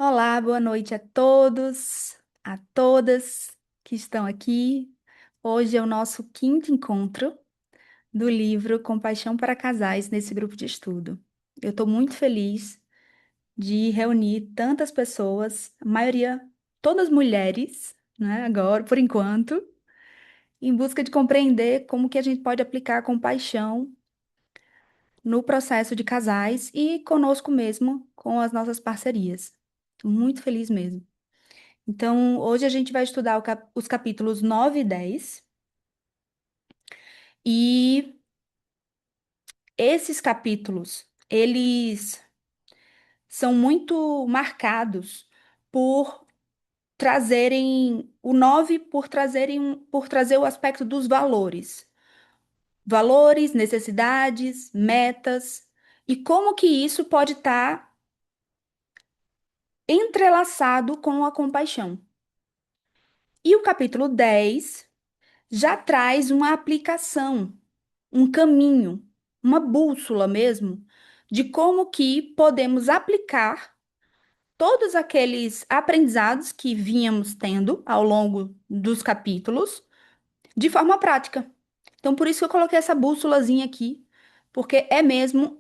Olá, boa noite a todos, a todas que estão aqui. Hoje é o nosso quinto encontro do livro Compaixão para Casais nesse grupo de estudo. Eu estou muito feliz de reunir tantas pessoas, a maioria, todas mulheres, né, agora, por enquanto, em busca de compreender como que a gente pode aplicar a compaixão no processo de casais e conosco mesmo, com as nossas parcerias. Tô muito feliz mesmo. Então, hoje a gente vai estudar os capítulos 9 e 10. E esses capítulos, eles são muito marcados por trazerem o 9 por por trazer o aspecto dos valores. Valores, necessidades, metas e como que isso pode estar entrelaçado com a compaixão. E o capítulo 10 já traz uma aplicação, um caminho, uma bússola mesmo, de como que podemos aplicar todos aqueles aprendizados que vínhamos tendo ao longo dos capítulos de forma prática. Então, por isso que eu coloquei essa bússolazinha aqui, porque é mesmo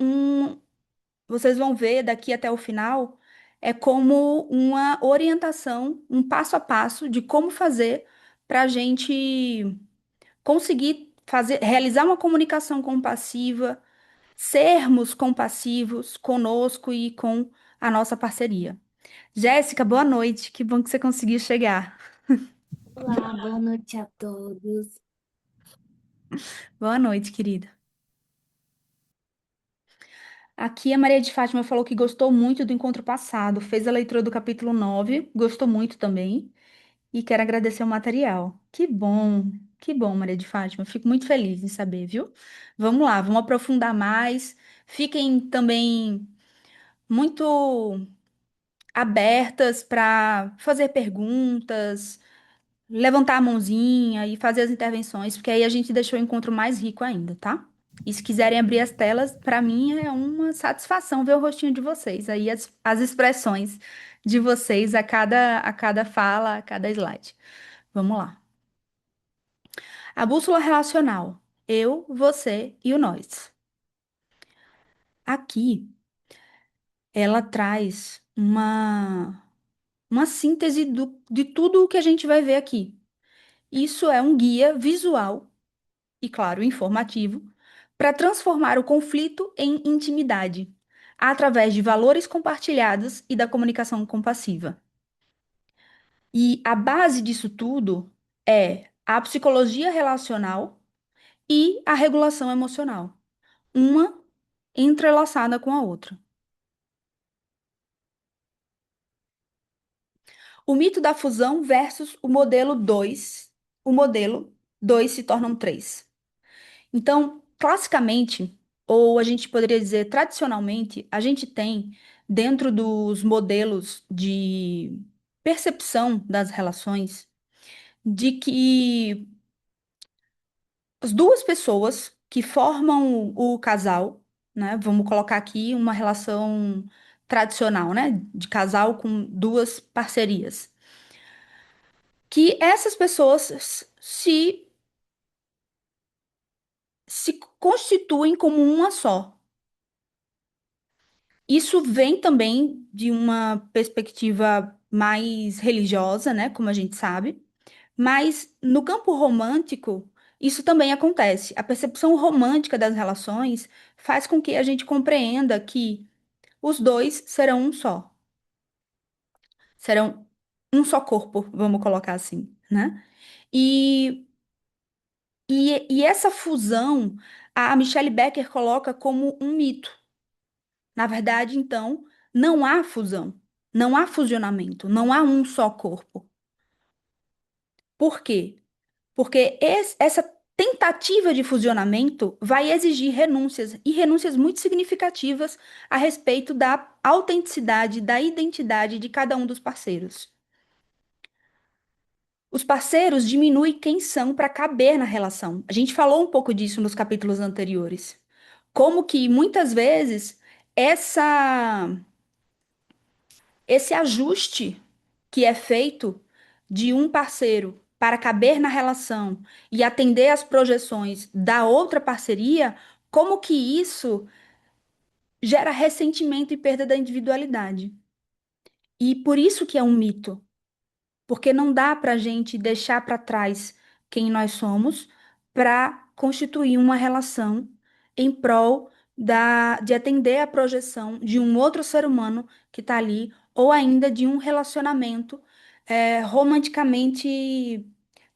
vocês vão ver daqui até o final, é como uma orientação, um passo a passo de como fazer para a gente conseguir fazer, realizar uma comunicação compassiva, sermos compassivos conosco e com a nossa parceria. Jéssica, boa noite. Que bom que você conseguiu chegar. Olá, boa noite a todos. Boa noite, querida. Aqui a Maria de Fátima falou que gostou muito do encontro passado, fez a leitura do capítulo 9, gostou muito também e quer agradecer o material. Que bom, Maria de Fátima. Fico muito feliz em saber, viu? Vamos lá, vamos aprofundar mais. Fiquem também muito abertas para fazer perguntas, levantar a mãozinha e fazer as intervenções, porque aí a gente deixou o encontro mais rico ainda, tá? E se quiserem abrir as telas, para mim é uma satisfação ver o rostinho de vocês, aí as expressões de vocês a cada fala, a cada slide. Vamos lá. A bússola relacional. Eu, você e o nós. Aqui, ela traz uma síntese de tudo o que a gente vai ver aqui. Isso é um guia visual e, claro, informativo para transformar o conflito em intimidade, através de valores compartilhados e da comunicação compassiva. E a base disso tudo é a psicologia relacional e a regulação emocional, uma entrelaçada com a outra. O mito da fusão versus o modelo 2 se tornam três. Então, classicamente, ou a gente poderia dizer tradicionalmente, a gente tem dentro dos modelos de percepção das relações de que as duas pessoas que formam o casal, né, vamos colocar aqui uma relação tradicional, né, de casal com duas parcerias, que essas pessoas se constituem como uma só. Isso vem também de uma perspectiva mais religiosa, né, como a gente sabe, mas no campo romântico, isso também acontece. A percepção romântica das relações faz com que a gente compreenda que os dois serão um só, serão um só corpo, vamos colocar assim, né? E, e essa fusão, a Michelle Becker coloca como um mito. Na verdade, então, não há fusão, não há fusionamento, não há um só corpo. Por quê? Porque essa tentativa de fusionamento vai exigir renúncias, e renúncias muito significativas a respeito da autenticidade, da identidade de cada um dos parceiros. Os parceiros diminuem quem são para caber na relação. A gente falou um pouco disso nos capítulos anteriores. Como que muitas vezes essa esse ajuste que é feito de um parceiro para caber na relação e atender às projeções da outra parceria, como que isso gera ressentimento e perda da individualidade. E por isso que é um mito, porque não dá para a gente deixar para trás quem nós somos para constituir uma relação em prol de atender à projeção de um outro ser humano que está ali, ou ainda de um relacionamento romanticamente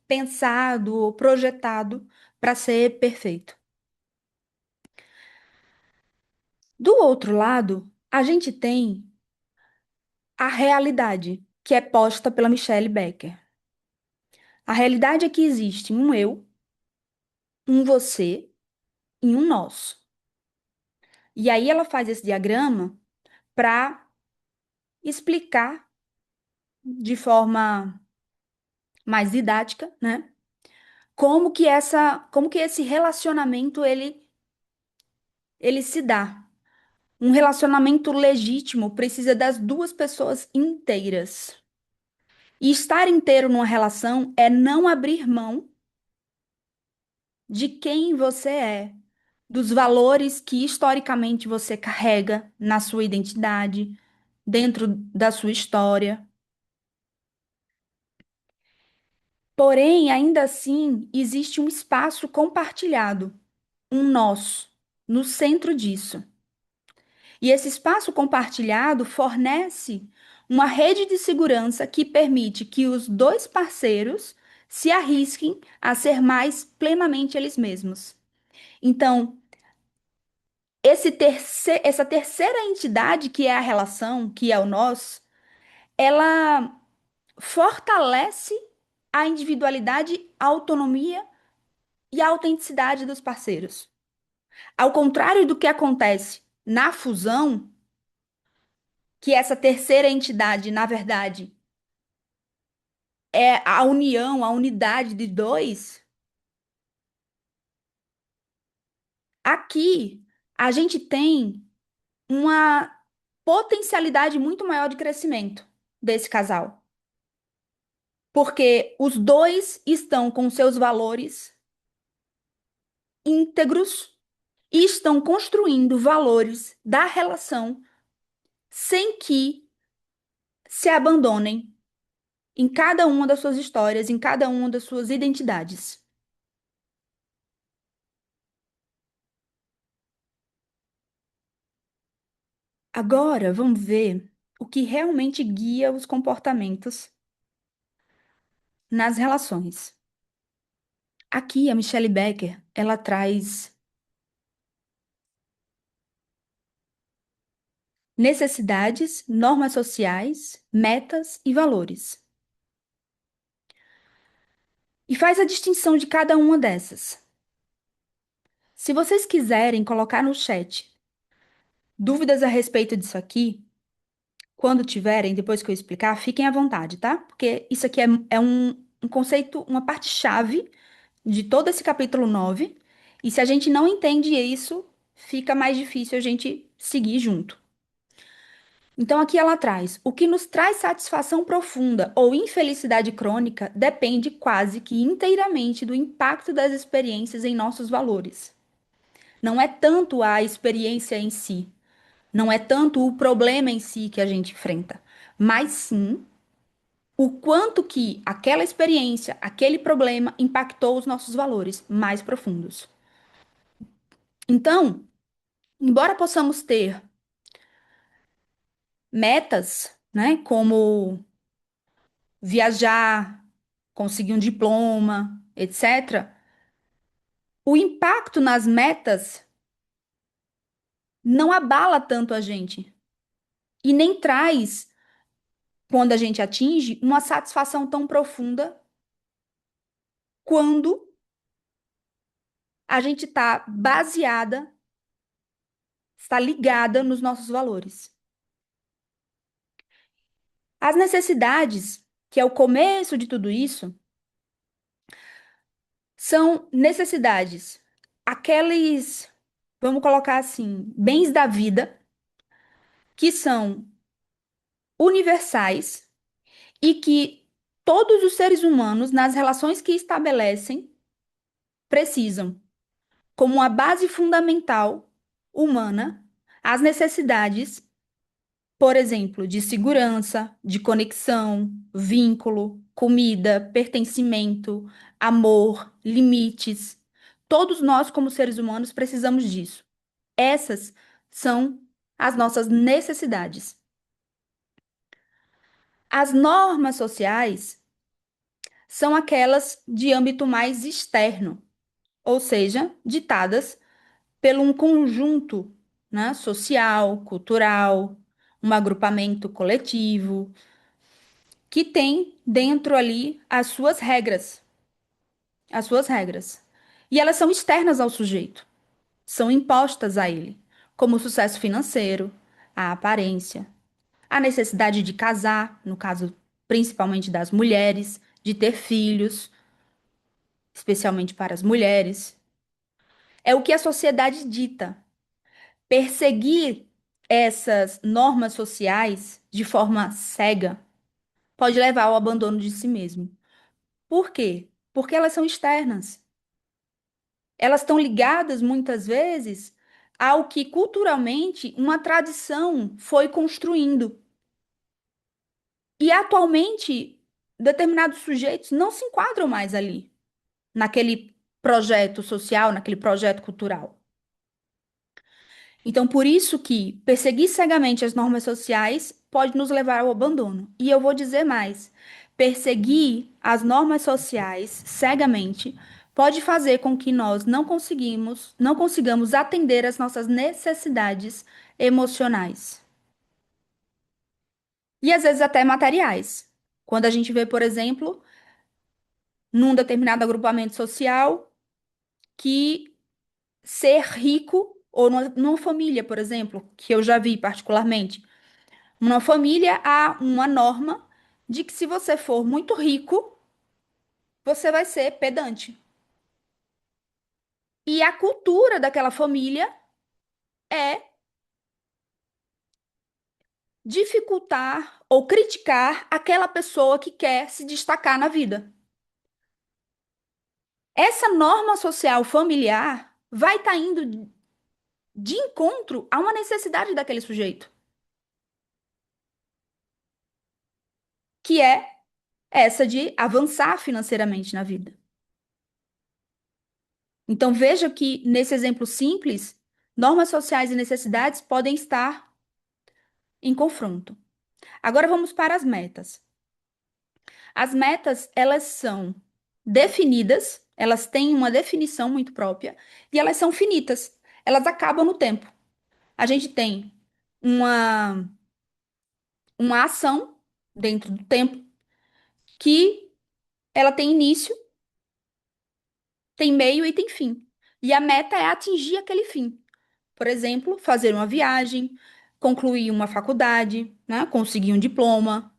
pensado ou projetado para ser perfeito. Do outro lado, a gente tem a realidade, que é posta pela Michelle Becker. A realidade é que existe um eu, um você e um nós. E aí ela faz esse diagrama para explicar de forma mais didática, né? Como que esse relacionamento ele se dá. Um relacionamento legítimo precisa das duas pessoas inteiras. E estar inteiro numa relação é não abrir mão de quem você é, dos valores que historicamente você carrega na sua identidade, dentro da sua história. Porém, ainda assim, existe um espaço compartilhado, um nós, no centro disso. E esse espaço compartilhado fornece uma rede de segurança que permite que os dois parceiros se arrisquem a ser mais plenamente eles mesmos. Então, essa terceira entidade, que é a relação, que é o nós, ela fortalece a individualidade, a autonomia e a autenticidade dos parceiros. Ao contrário do que acontece na fusão, que essa terceira entidade, na verdade, é a união, a unidade de dois, aqui a gente tem uma potencialidade muito maior de crescimento desse casal. Porque os dois estão com seus valores íntegros e estão construindo valores da relação sem que se abandonem em cada uma das suas histórias, em cada uma das suas identidades. Agora, vamos ver o que realmente guia os comportamentos nas relações. Aqui, a Michelle Becker, ela traz necessidades, normas sociais, metas e valores. E faz a distinção de cada uma dessas. Se vocês quiserem colocar no chat dúvidas a respeito disso aqui, quando tiverem, depois que eu explicar, fiquem à vontade, tá? Porque isso aqui é um conceito, uma parte-chave de todo esse capítulo 9. E se a gente não entende isso, fica mais difícil a gente seguir junto. Então, aqui ela traz: o que nos traz satisfação profunda ou infelicidade crônica depende quase que inteiramente do impacto das experiências em nossos valores. Não é tanto a experiência em si, não é tanto o problema em si que a gente enfrenta, mas sim o quanto que aquela experiência, aquele problema impactou os nossos valores mais profundos. Então, embora possamos ter metas, né, como viajar, conseguir um diploma, etc., o impacto nas metas não abala tanto a gente e nem traz, quando a gente atinge, uma satisfação tão profunda quando a gente está baseada, está ligada nos nossos valores. As necessidades, que é o começo de tudo isso, são necessidades, aqueles, vamos colocar assim, bens da vida, que são universais e que todos os seres humanos, nas relações que estabelecem, precisam, como uma base fundamental humana, as necessidades, por exemplo, de segurança, de conexão, vínculo, comida, pertencimento, amor, limites. Todos nós, como seres humanos, precisamos disso. Essas são as nossas necessidades. As normas sociais são aquelas de âmbito mais externo, ou seja, ditadas pelo um conjunto, né, social, cultural, um agrupamento coletivo, que tem dentro ali as suas regras. E elas são externas ao sujeito, são impostas a ele, como o sucesso financeiro, a aparência, a necessidade de casar, no caso principalmente das mulheres, de ter filhos, especialmente para as mulheres. É o que a sociedade dita. Perseguir essas normas sociais de forma cega pode levar ao abandono de si mesmo. Por quê? Porque elas são externas. Elas estão ligadas, muitas vezes, ao que culturalmente uma tradição foi construindo. E atualmente, determinados sujeitos não se enquadram mais ali, naquele projeto social, naquele projeto cultural. Então, por isso que perseguir cegamente as normas sociais pode nos levar ao abandono. E eu vou dizer mais: perseguir as normas sociais cegamente pode fazer com que nós não consigamos atender às nossas necessidades emocionais. E às vezes até materiais. Quando a gente vê, por exemplo, num determinado agrupamento social, que ser rico, ou numa família, por exemplo, que eu já vi particularmente, numa família há uma norma de que se você for muito rico, você vai ser pedante. E a cultura daquela família é dificultar ou criticar aquela pessoa que quer se destacar na vida. Essa norma social familiar vai estar indo de encontro a uma necessidade daquele sujeito, que é essa de avançar financeiramente na vida. Então veja que nesse exemplo simples, normas sociais e necessidades podem estar em confronto. Agora vamos para as metas. As metas, elas são definidas, elas têm uma definição muito própria e elas são finitas. Elas acabam no tempo. A gente tem uma, uma ação dentro do tempo que ela tem início, tem meio e tem fim. E a meta é atingir aquele fim. Por exemplo, fazer uma viagem, concluir uma faculdade, né? Conseguir um diploma,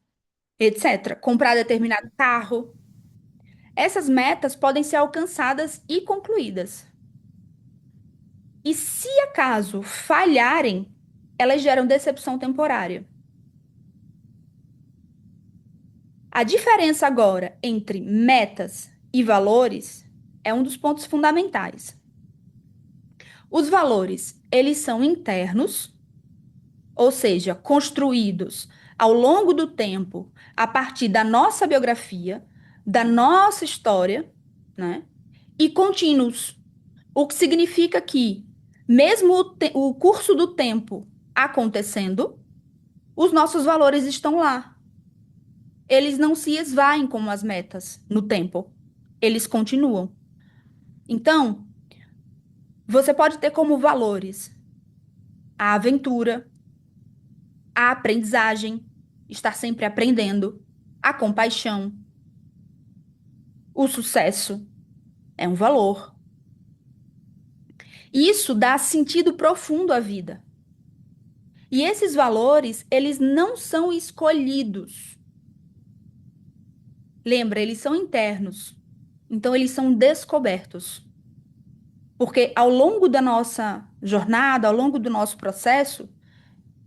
etc. Comprar determinado carro. Essas metas podem ser alcançadas e concluídas. E se acaso falharem, elas geram decepção temporária. A diferença agora entre metas e valores é um dos pontos fundamentais. Os valores, eles são internos, ou seja, construídos ao longo do tempo, a partir da nossa biografia, da nossa história, né? E contínuos, o que significa que, mesmo o curso do tempo acontecendo, os nossos valores estão lá. Eles não se esvaem como as metas no tempo. Eles continuam. Então, você pode ter como valores a aventura, a aprendizagem, estar sempre aprendendo, a compaixão, o sucesso é um valor. Isso dá sentido profundo à vida. E esses valores, eles não são escolhidos. Lembra, eles são internos. Então, eles são descobertos. Porque ao longo da nossa jornada, ao longo do nosso processo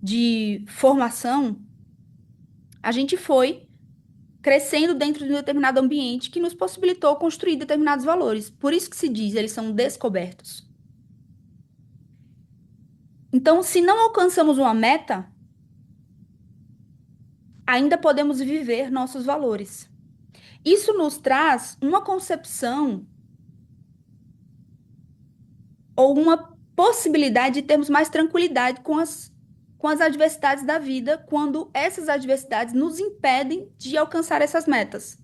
de formação, A gente foi crescendo dentro de um determinado ambiente que nos possibilitou construir determinados valores. Por isso que se diz, eles são descobertos. Então, se não alcançamos uma meta, ainda podemos viver nossos valores. Isso nos traz uma concepção ou uma possibilidade de termos mais tranquilidade com as adversidades da vida, quando essas adversidades nos impedem de alcançar essas metas.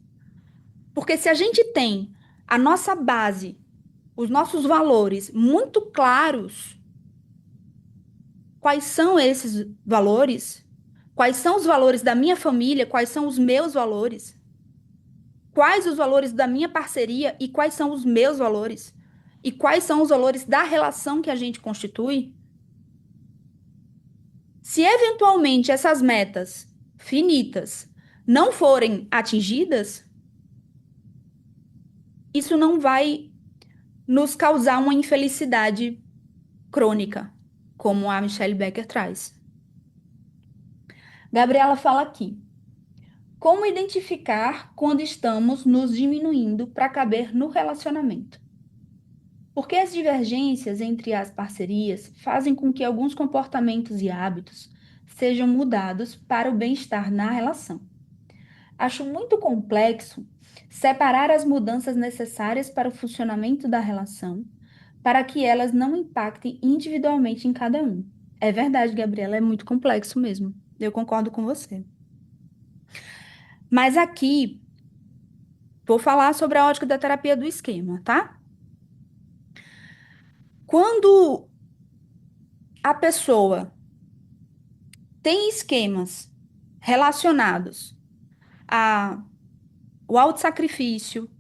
Porque se a gente tem a nossa base, os nossos valores muito claros, quais são esses valores? Quais são os valores da minha família? Quais são os meus valores? Quais os valores da minha parceria e quais são os meus valores? E quais são os valores da relação que a gente constitui? Se eventualmente essas metas finitas não forem atingidas, isso não vai nos causar uma infelicidade crônica, como a Michelle Becker traz. Gabriela fala aqui: como identificar quando estamos nos diminuindo para caber no relacionamento? Porque as divergências entre as parcerias fazem com que alguns comportamentos e hábitos sejam mudados para o bem-estar na relação. Acho muito complexo separar as mudanças necessárias para o funcionamento da relação, para que elas não impactem individualmente em cada um. É verdade, Gabriela, é muito complexo mesmo. Eu concordo com você. Mas aqui vou falar sobre a ótica da terapia do esquema, tá? Quando a pessoa tem esquemas relacionados a o autossacrifício,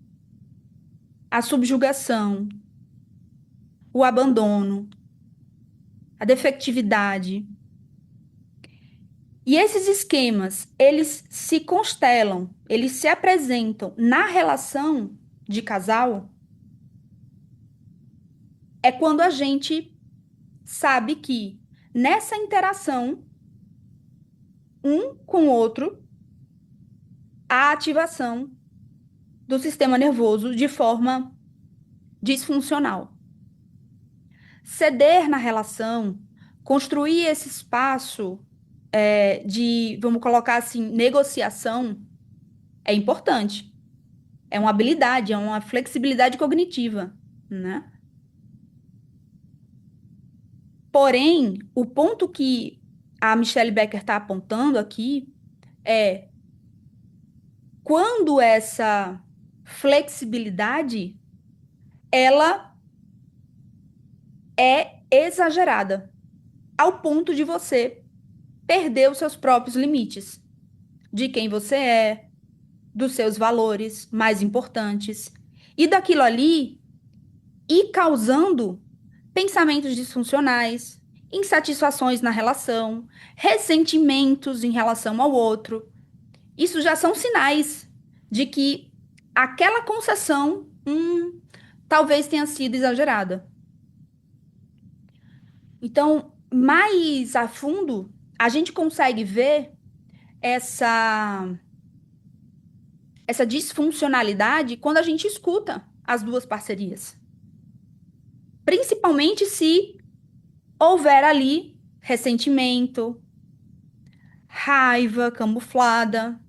a subjugação, o abandono, a defectividade. E esses esquemas, eles se constelam, eles se apresentam na relação de casal, é quando a gente sabe que nessa interação, um com o outro, há ativação do sistema nervoso de forma disfuncional. Ceder na relação, construir esse espaço de, vamos colocar assim, negociação, é importante. É uma habilidade, é uma flexibilidade cognitiva, né? Porém, o ponto que a Michelle Becker está apontando aqui é quando essa flexibilidade ela é exagerada, ao ponto de você perder os seus próprios limites, de quem você é, dos seus valores mais importantes, e daquilo ali ir causando pensamentos disfuncionais, insatisfações na relação, ressentimentos em relação ao outro. Isso já são sinais de que aquela concessão, talvez tenha sido exagerada. Então, mais a fundo, a gente consegue ver essa essa disfuncionalidade quando a gente escuta as duas parcerias. Principalmente se houver ali ressentimento, raiva camuflada,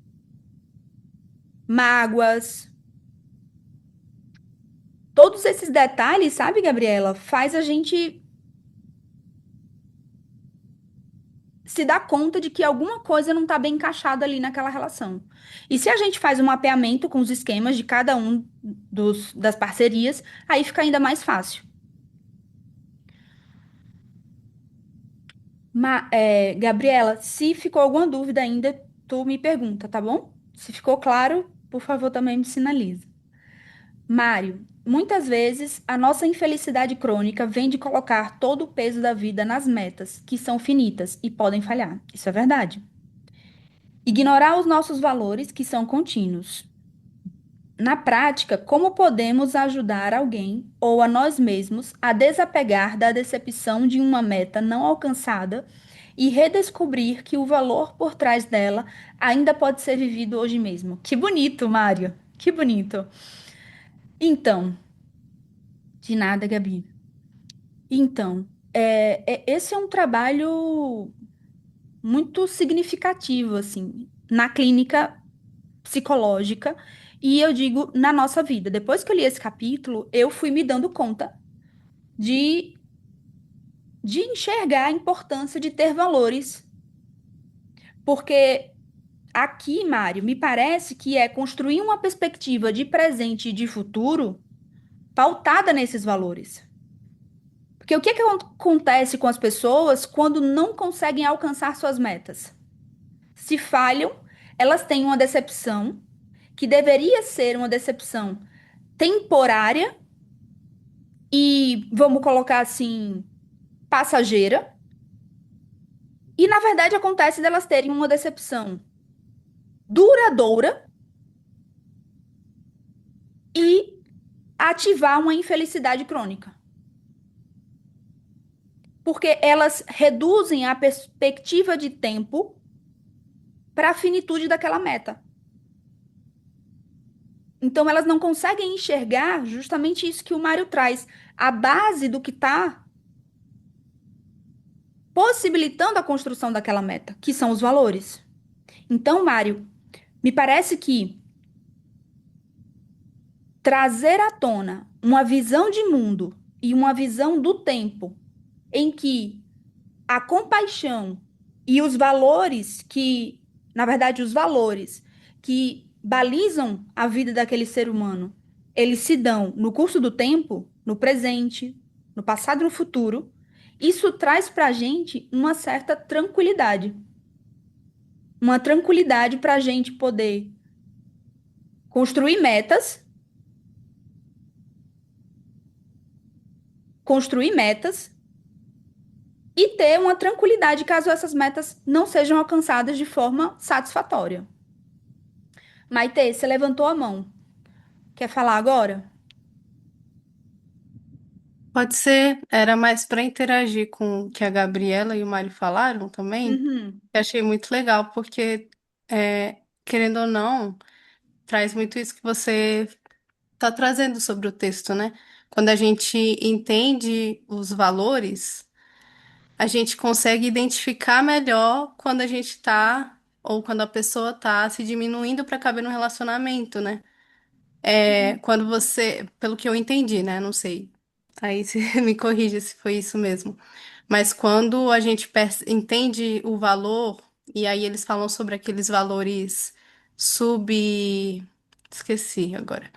mágoas. Todos esses detalhes, sabe, Gabriela, faz a gente se dar conta de que alguma coisa não está bem encaixada ali naquela relação. E se a gente faz um mapeamento com os esquemas de cada um das parcerias, aí fica ainda mais fácil. Gabriela, se ficou alguma dúvida ainda, tu me pergunta, tá bom? Se ficou claro, por favor, também me sinaliza. Mário, muitas vezes a nossa infelicidade crônica vem de colocar todo o peso da vida nas metas, que são finitas e podem falhar. Isso é verdade. Ignorar os nossos valores, que são contínuos. Na prática, como podemos ajudar alguém ou a nós mesmos a desapegar da decepção de uma meta não alcançada e redescobrir que o valor por trás dela ainda pode ser vivido hoje mesmo. Que bonito, Mário. Que bonito. Então, de nada, Gabi. Então, esse é um trabalho muito significativo, assim, na clínica psicológica e eu digo na nossa vida. Depois que eu li esse capítulo, eu fui me dando conta de, de enxergar a importância de ter valores, porque aqui, Mário, me parece que é construir uma perspectiva de presente e de futuro pautada nesses valores. Porque o que acontece com as pessoas quando não conseguem alcançar suas metas? Se falham, elas têm uma decepção, que deveria ser uma decepção temporária e, vamos colocar assim, passageira. E, na verdade, acontece delas terem uma decepção duradoura e ativar uma infelicidade crônica. Porque elas reduzem a perspectiva de tempo para a finitude daquela meta. Então, elas não conseguem enxergar justamente isso que o Mário traz, a base do que está possibilitando a construção daquela meta, que são os valores. Então, Mário, me parece que trazer à tona uma visão de mundo e uma visão do tempo em que a compaixão e os valores que, na verdade, os valores que balizam a vida daquele ser humano, eles se dão no curso do tempo, no presente, no passado e no futuro. Isso traz para a gente uma certa tranquilidade. Uma tranquilidade para a gente poder construir metas, construir metas e ter uma tranquilidade caso essas metas não sejam alcançadas de forma satisfatória. Maitê, você levantou a mão. Quer falar agora? Pode ser, era mais para interagir com o que a Gabriela e o Mário falaram também. Uhum, Eu achei muito legal, porque, querendo ou não, traz muito isso que você está trazendo sobre o texto, né? Quando a gente entende os valores, a gente consegue identificar melhor quando a gente está, ou quando a pessoa está se diminuindo para caber no relacionamento, né? uhum, Quando você, pelo que eu entendi, né? Não sei. Aí você me corrige se foi isso mesmo. Mas quando a gente entende o valor, e aí eles falam sobre aqueles valores sub. Esqueci agora.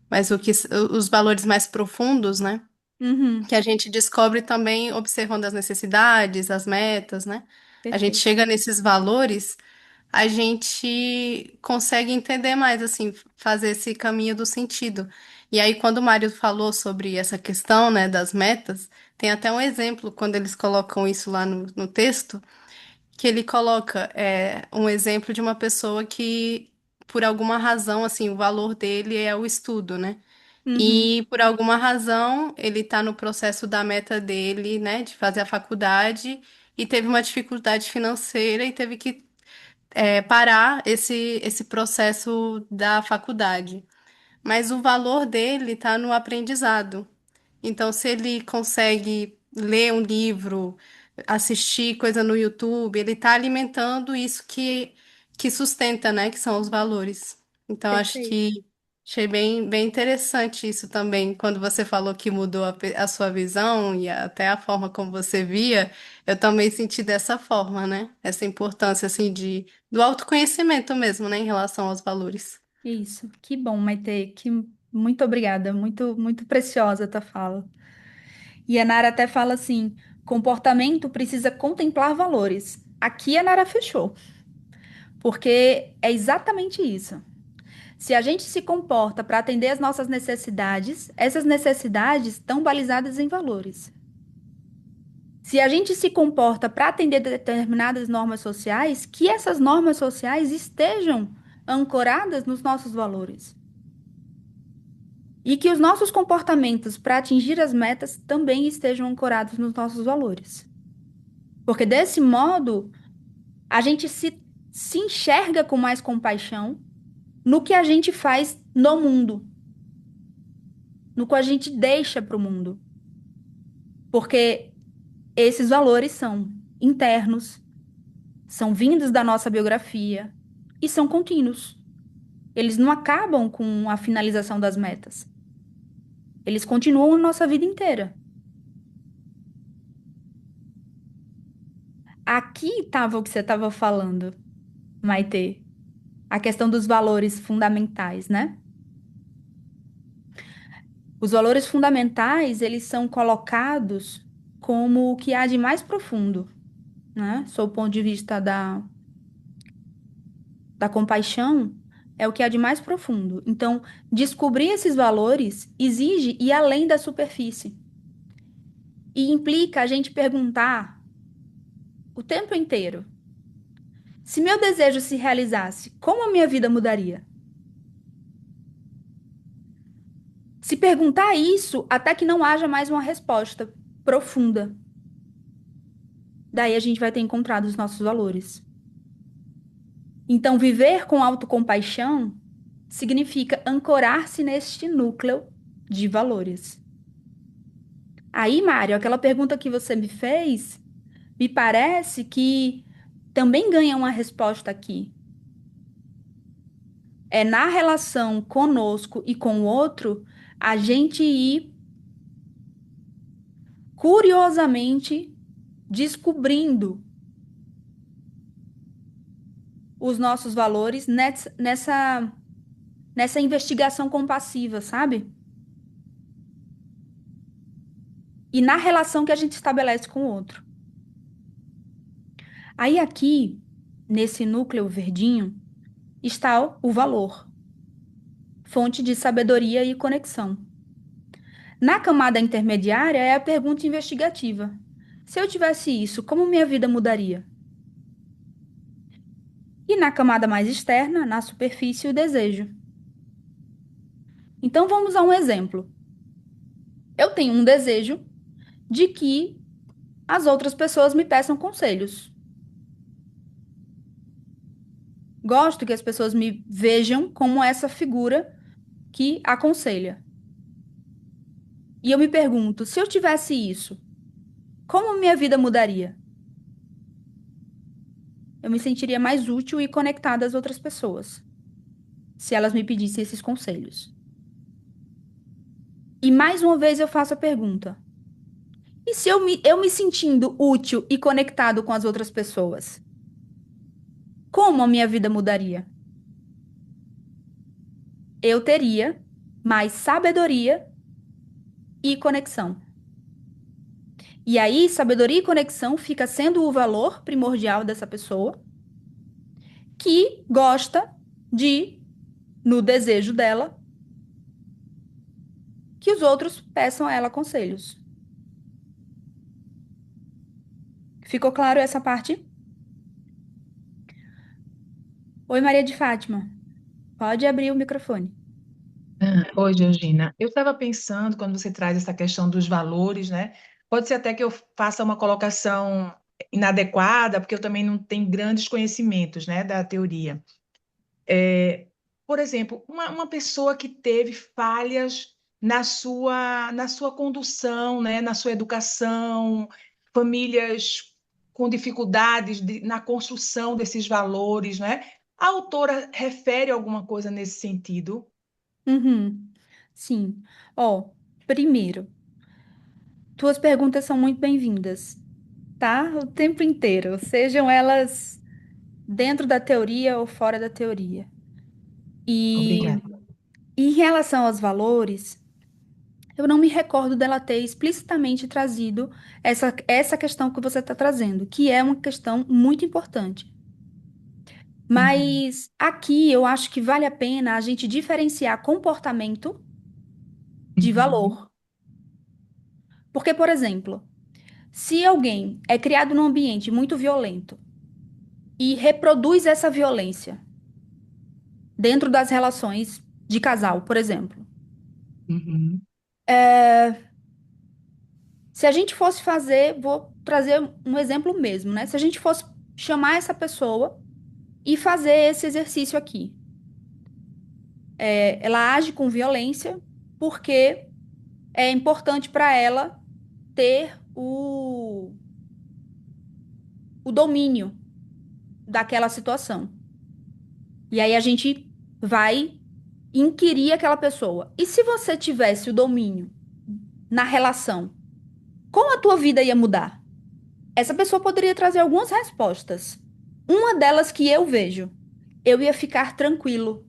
Mas os valores mais profundos, né? uhum. Que a gente descobre também observando as necessidades, as metas, né? A gente Perfeito. chega nesses valores, a gente consegue entender mais, assim, fazer esse caminho do sentido. E aí, quando o Mário falou sobre essa questão, né, das metas, tem até um exemplo, quando eles colocam isso lá no texto, que ele coloca um exemplo de uma pessoa que, por alguma razão, assim, o valor dele é o estudo, né? Uhum, E por alguma razão ele está no processo da meta dele, né, de fazer a faculdade e teve uma dificuldade financeira e teve que parar esse processo da faculdade. Mas o valor dele está no aprendizado. Então, se ele consegue ler um livro, assistir coisa no YouTube, ele está alimentando isso que sustenta, né? Que são os valores. Então, acho perfeito. que achei bem interessante isso também. Quando você falou que mudou a sua visão e até a forma como você via, eu também senti dessa forma, né? Essa importância, assim, do autoconhecimento mesmo, né? Em relação aos valores. Isso. Que bom, Maitê. Muito obrigada. Muito, muito preciosa a tua fala. E a Nara até fala assim: comportamento precisa contemplar valores. Aqui a Nara fechou, porque é exatamente isso. Se a gente se comporta para atender às nossas necessidades, essas necessidades estão balizadas em valores. Se a gente se comporta para atender determinadas normas sociais, que essas normas sociais estejam ancoradas nos nossos valores. E que os nossos comportamentos para atingir as metas também estejam ancorados nos nossos valores. Porque desse modo, a gente se enxerga com mais compaixão no que a gente faz no mundo, no que a gente deixa para o mundo. Porque esses valores são internos, são vindos da nossa biografia e são contínuos. Eles não acabam com a finalização das metas. Eles continuam a nossa vida inteira. Aqui estava o que você estava falando, Maitê, a questão dos valores fundamentais, né? Os valores fundamentais, eles são colocados como o que há de mais profundo, né? Sob o ponto de vista da compaixão, é o que há de mais profundo. Então, descobrir esses valores exige ir além da superfície e implica a gente perguntar o tempo inteiro: se meu desejo se realizasse, como a minha vida mudaria? Se perguntar isso até que não haja mais uma resposta profunda. Daí a gente vai ter encontrado os nossos valores. Então, viver com autocompaixão significa ancorar-se neste núcleo de valores. Aí, Mário, aquela pergunta que você me fez, me parece que também ganha uma resposta aqui. É na relação conosco e com o outro, a gente ir curiosamente descobrindo os nossos valores nessa investigação compassiva, sabe? E na relação que a gente estabelece com o outro. Aí aqui, nesse núcleo verdinho, está o valor, fonte de sabedoria e conexão. Na camada intermediária é a pergunta investigativa. Se eu tivesse isso, como minha vida mudaria? E na camada mais externa, na superfície, o desejo. Então vamos a um exemplo. Eu tenho um desejo de que as outras pessoas me peçam conselhos. Gosto que as pessoas me vejam como essa figura que aconselha. E eu me pergunto, se eu tivesse isso, como minha vida mudaria? Eu me sentiria mais útil e conectada às outras pessoas, se elas me pedissem esses conselhos. E mais uma vez eu faço a pergunta: e se eu me sentindo útil e conectado com as outras pessoas? Como a minha vida mudaria? Eu teria mais sabedoria e conexão. E aí, sabedoria e conexão fica sendo o valor primordial dessa pessoa que gosta de, no desejo dela, que os outros peçam a ela conselhos. Ficou claro essa parte? Oi, Maria de Fátima. Pode abrir o microfone. Oi, Georgina. Eu estava pensando, quando você traz essa questão dos valores, né? Pode ser até que eu faça uma colocação inadequada, porque eu também não tenho grandes conhecimentos, né, da teoria. Por exemplo, uma pessoa que teve falhas na sua condução, né, na sua educação, famílias com dificuldades na construção desses valores, né? A autora refere alguma coisa nesse sentido? Uhum. Sim. Ó, primeiro, tuas perguntas são muito bem-vindas, tá? O tempo inteiro, sejam elas dentro da teoria ou fora da teoria. E Obrigada. em relação aos valores, eu não me recordo dela ter explicitamente trazido essa questão que você está trazendo, que é uma questão muito importante. Uhum, Mas aqui eu acho que vale a pena a gente diferenciar comportamento de uhum, valor. Porque, por exemplo, se alguém é criado num ambiente muito violento e reproduz essa violência dentro das relações de casal, por exemplo, uhum, se a gente fosse fazer, trazer um exemplo mesmo, né? Se a gente fosse chamar essa pessoa e fazer esse exercício aqui, ela age com violência porque é importante para ela ter o domínio daquela situação. E aí a gente vai inquirir aquela pessoa. E se você tivesse o domínio na relação, como a tua vida ia mudar? Essa pessoa poderia trazer algumas respostas. Uma delas que eu vejo, eu ia ficar tranquilo,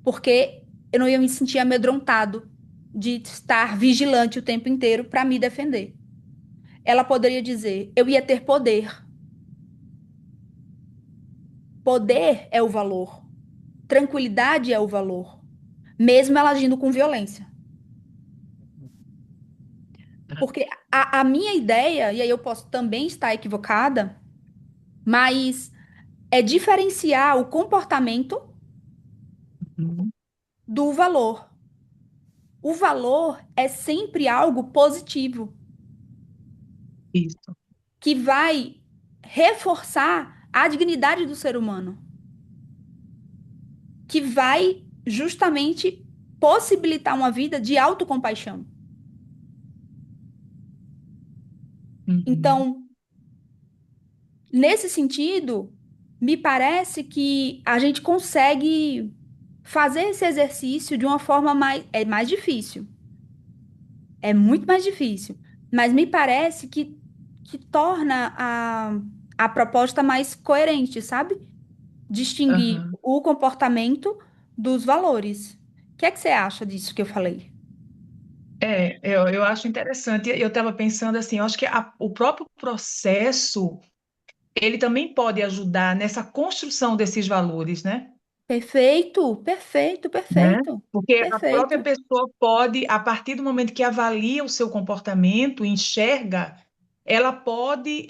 porque eu não ia me sentir amedrontado de estar vigilante o tempo inteiro para me defender. Ela poderia dizer, eu ia ter poder. Poder é o valor. Tranquilidade é o valor. Mesmo ela agindo com violência. Porque a minha ideia, e aí eu posso também estar equivocada, mas é diferenciar o comportamento Uhum. do valor. O valor é sempre algo positivo, Isso. que vai reforçar a dignidade do ser humano, que vai justamente possibilitar uma vida de autocompaixão. Uhum. Então, nesse sentido, me parece que a gente consegue fazer esse exercício de uma forma mais difícil. É muito mais difícil. Mas me parece que torna a proposta mais coerente, sabe? Distinguir Aham. o comportamento dos valores. O que é que você acha disso que eu falei? Eu acho interessante. Eu estava pensando assim, eu acho que o próprio processo, ele também pode ajudar nessa construção desses valores, né? Perfeito, perfeito, Né? perfeito, Porque a própria perfeito. pessoa pode, a partir do momento que avalia o seu comportamento, enxerga, ela pode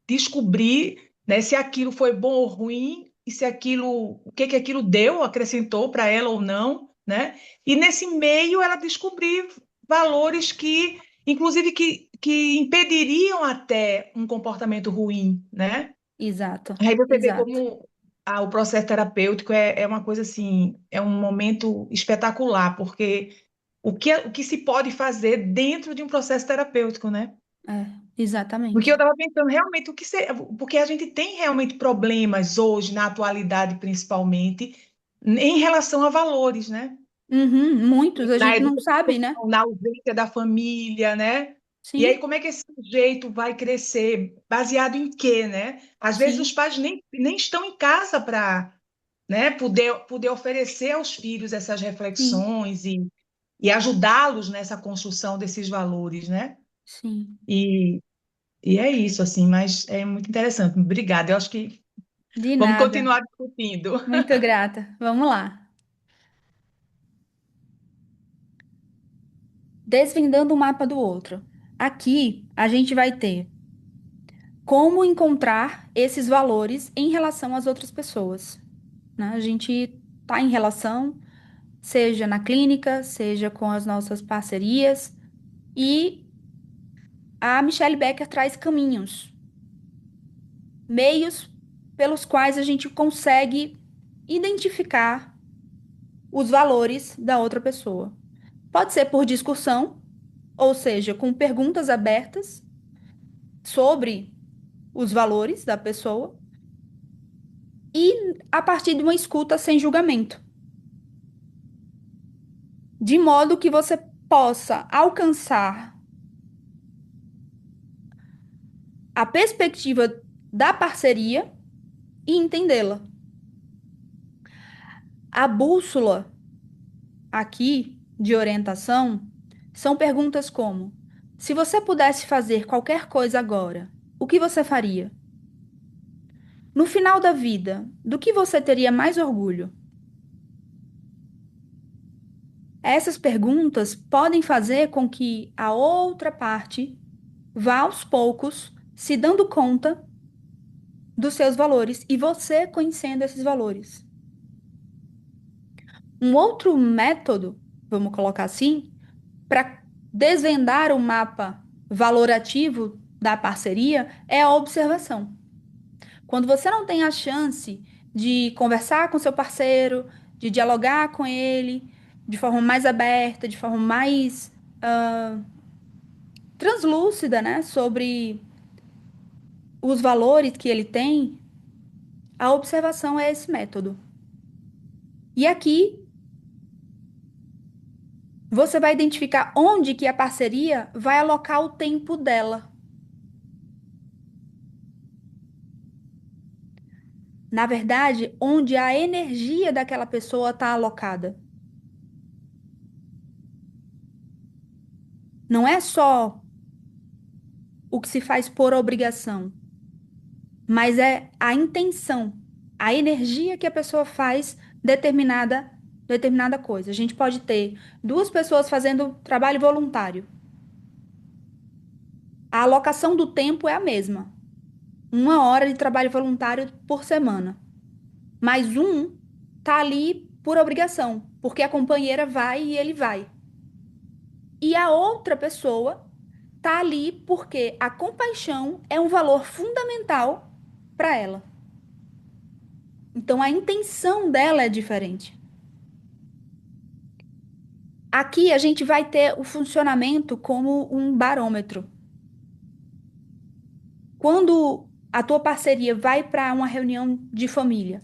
descobrir, né, se aquilo foi bom ou ruim, e se aquilo, o que que aquilo deu, acrescentou para ela ou não, né? E nesse meio ela descobrir valores que, inclusive, que impediriam até um comportamento ruim, né? Exato, Aí você vê exato. como o processo terapêutico é uma coisa assim, é um momento espetacular, porque o que se pode fazer dentro de um processo terapêutico, né? É, Porque eu exatamente. estava pensando realmente porque a gente tem realmente problemas hoje, na atualidade principalmente, em relação a valores, né? Uhum, muitos a Na gente não educação, sabe, né? na ausência da família, né? E aí, Sim, como é que esse sujeito vai crescer? Baseado em quê, né? Às vezes os sim, pais nem estão em casa para, né, poder oferecer aos filhos essas sim, reflexões e ajudá-los nessa construção desses valores, né? sim. E, e é isso, assim, mas é muito interessante. Obrigada. Eu acho que De vamos nada. continuar discutindo. Muito grata. Vamos lá. Desvendando o mapa do outro. Aqui a gente vai ter como encontrar esses valores em relação às outras pessoas, né? A gente tá em relação, seja na clínica, seja com as nossas parcerias, e a Michelle Becker traz caminhos, meios pelos quais a gente consegue identificar os valores da outra pessoa. Pode ser por discussão, ou seja, com perguntas abertas sobre os valores da pessoa, e a partir de uma escuta sem julgamento, de modo que você possa alcançar a perspectiva da parceria e entendê-la. A bússola aqui de orientação são perguntas como: se você pudesse fazer qualquer coisa agora, o que você faria? No final da vida, do que você teria mais orgulho? Essas perguntas podem fazer com que a outra parte vá aos poucos se dando conta dos seus valores e você conhecendo esses valores. Um outro método, vamos colocar assim, para desvendar o mapa valorativo da parceria é a observação. Quando você não tem a chance de conversar com seu parceiro, de dialogar com ele de forma mais aberta, de forma mais translúcida, né, sobre os valores que ele tem, a observação é esse método. E aqui você vai identificar onde que a parceria vai alocar o tempo dela. Na verdade, onde a energia daquela pessoa está alocada. Não é só o que se faz por obrigação, mas é a intenção, a energia que a pessoa faz determinada coisa. A gente pode ter duas pessoas fazendo trabalho voluntário. A alocação do tempo é a mesma. 1 hora de trabalho voluntário por semana. Mas um tá ali por obrigação, porque a companheira vai e ele vai. E a outra pessoa tá ali porque a compaixão é um valor fundamental para ela. Então a intenção dela é diferente. Aqui a gente vai ter o funcionamento como um barômetro. Quando a tua parceria vai para uma reunião de família,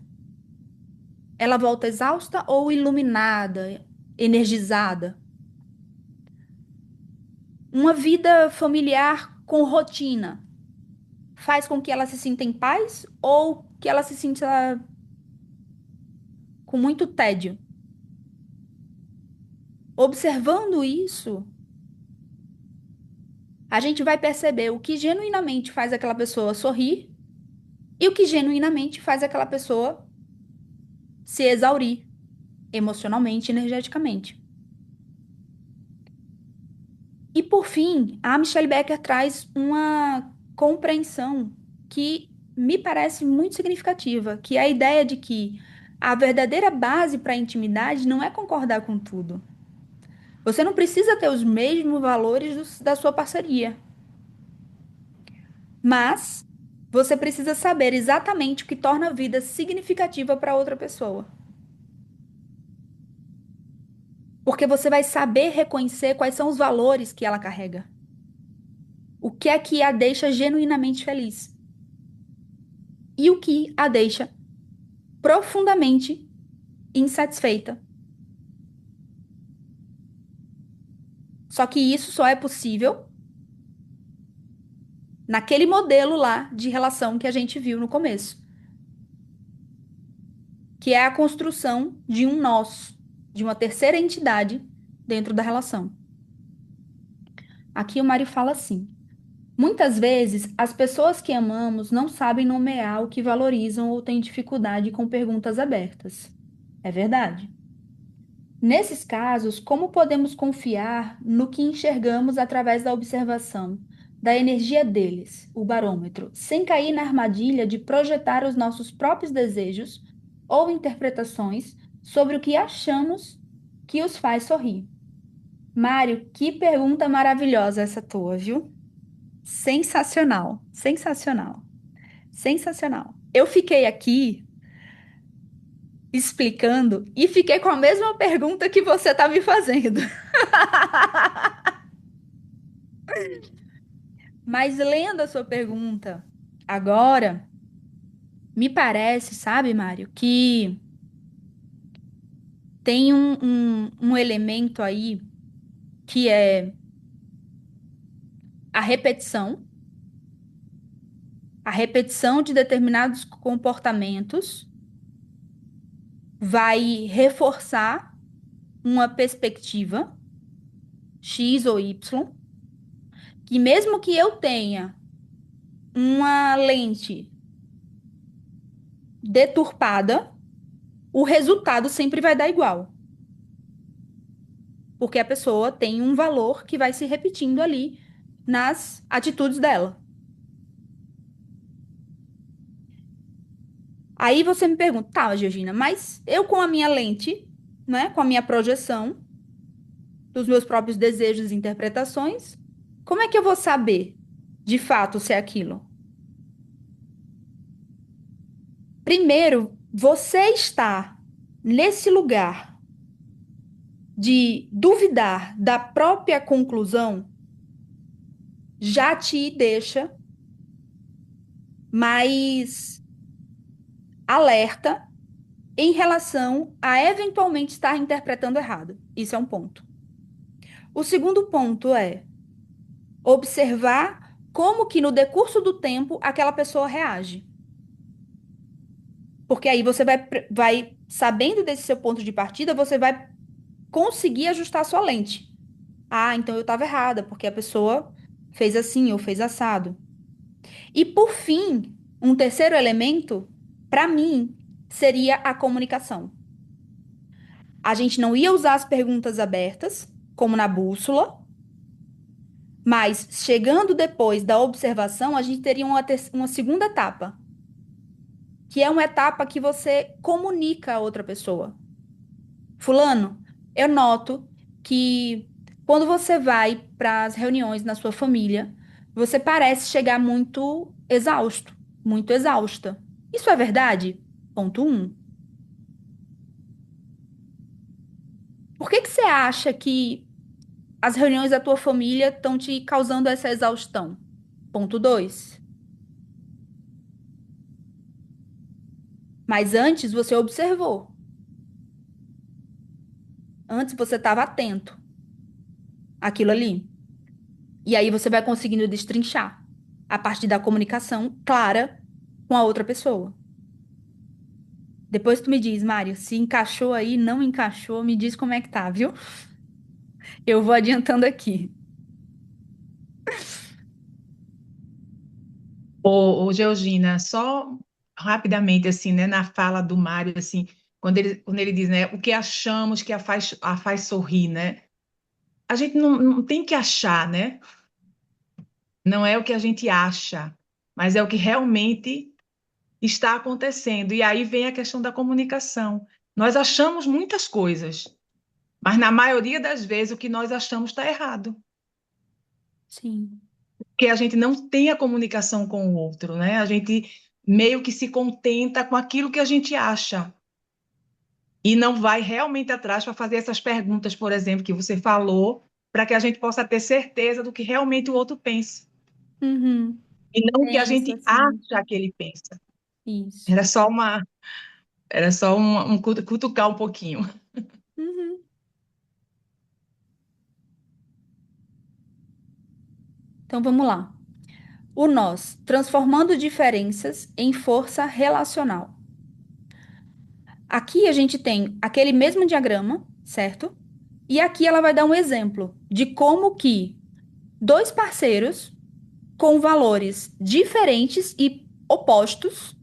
ela volta exausta ou iluminada, energizada? Uma vida familiar com rotina faz com que ela se sinta em paz ou que ela se sinta com muito tédio? Observando isso, a gente vai perceber o que genuinamente faz aquela pessoa sorrir e o que genuinamente faz aquela pessoa se exaurir emocionalmente, energeticamente. E por fim, a Michelle Becker traz uma compreensão que me parece muito significativa, que é a ideia de que a verdadeira base para a intimidade não é concordar com tudo. Você não precisa ter os mesmos valores da sua parceria, mas você precisa saber exatamente o que torna a vida significativa para outra pessoa. Porque você vai saber reconhecer quais são os valores que ela carrega. O que é que a deixa genuinamente feliz? E o que a deixa profundamente insatisfeita. Só que isso só é possível naquele modelo lá de relação que a gente viu no começo, que é a construção de um nós, de uma terceira entidade dentro da relação. Aqui o Mário fala assim: muitas vezes as pessoas que amamos não sabem nomear o que valorizam ou têm dificuldade com perguntas abertas. É verdade. Nesses casos, como podemos confiar no que enxergamos através da observação, da energia deles, o barômetro, sem cair na armadilha de projetar os nossos próprios desejos ou interpretações sobre o que achamos que os faz sorrir? Mário, que pergunta maravilhosa essa tua, viu? Sensacional, sensacional, sensacional. Eu fiquei aqui explicando e fiquei com a mesma pergunta que você está me fazendo. Mas lendo a sua pergunta agora, me parece, sabe, Mário, que tem um elemento aí que é a repetição, a repetição de determinados comportamentos vai reforçar uma perspectiva X ou Y, que mesmo que eu tenha uma lente deturpada, o resultado sempre vai dar igual. Porque a pessoa tem um valor que vai se repetindo ali nas atitudes dela. Aí você me pergunta, tá, Georgina, mas eu com a minha lente, né, com a minha projeção dos meus próprios desejos e interpretações, Como é que eu vou saber de fato se é aquilo? Primeiro, você está nesse lugar de duvidar da própria conclusão já te deixa mais alerta em relação a eventualmente estar interpretando errado. Isso é um ponto. O segundo ponto é observar como que no decurso do tempo aquela pessoa reage. Porque aí você vai sabendo desse seu ponto de partida, você vai conseguir ajustar a sua lente. Ah, então eu estava errada, porque a pessoa fez assim ou fez assado. E por fim, um terceiro elemento, para mim, seria a comunicação. A gente não ia usar as perguntas abertas, como na bússola, mas chegando depois da observação, a gente teria uma segunda etapa, que é uma etapa que você comunica a outra pessoa. Fulano, eu noto que quando você vai para as reuniões na sua família, você parece chegar muito exausto, muito exausta. Isso é verdade? Ponto um. Por que que você acha que as reuniões da tua família estão te causando essa exaustão? Ponto dois. Mas antes você observou. Antes você estava atento àquilo ali. E aí você vai conseguindo destrinchar a partir da comunicação clara com a outra pessoa. Depois tu me diz, Mário, se encaixou aí, não encaixou, me diz como é que tá, viu? Eu vou adiantando aqui. Ô, Georgina, só rapidamente, assim, né, na fala do Mário, assim, quando ele diz, né, o que achamos que a faz sorrir, né? A gente não tem que achar, né? Não é o que a gente acha, mas é o que realmente está acontecendo. E aí vem a questão da comunicação. Nós achamos muitas coisas, mas na maioria das vezes o que nós achamos está errado, Sim. porque a gente não tem a comunicação com o outro, né? A gente meio que se contenta com aquilo que a gente acha e não vai realmente atrás para fazer essas perguntas, por exemplo, que você falou, para que a gente possa ter certeza do que realmente o outro pensa, Uhum. e não o que a Pensa gente assim. acha que ele pensa. Isso. Era só um cutucar um pouquinho. Uhum. Então vamos lá. O nós, transformando diferenças em força relacional. Aqui a gente tem aquele mesmo diagrama, certo? E aqui ela vai dar um exemplo de como que dois parceiros com valores diferentes e opostos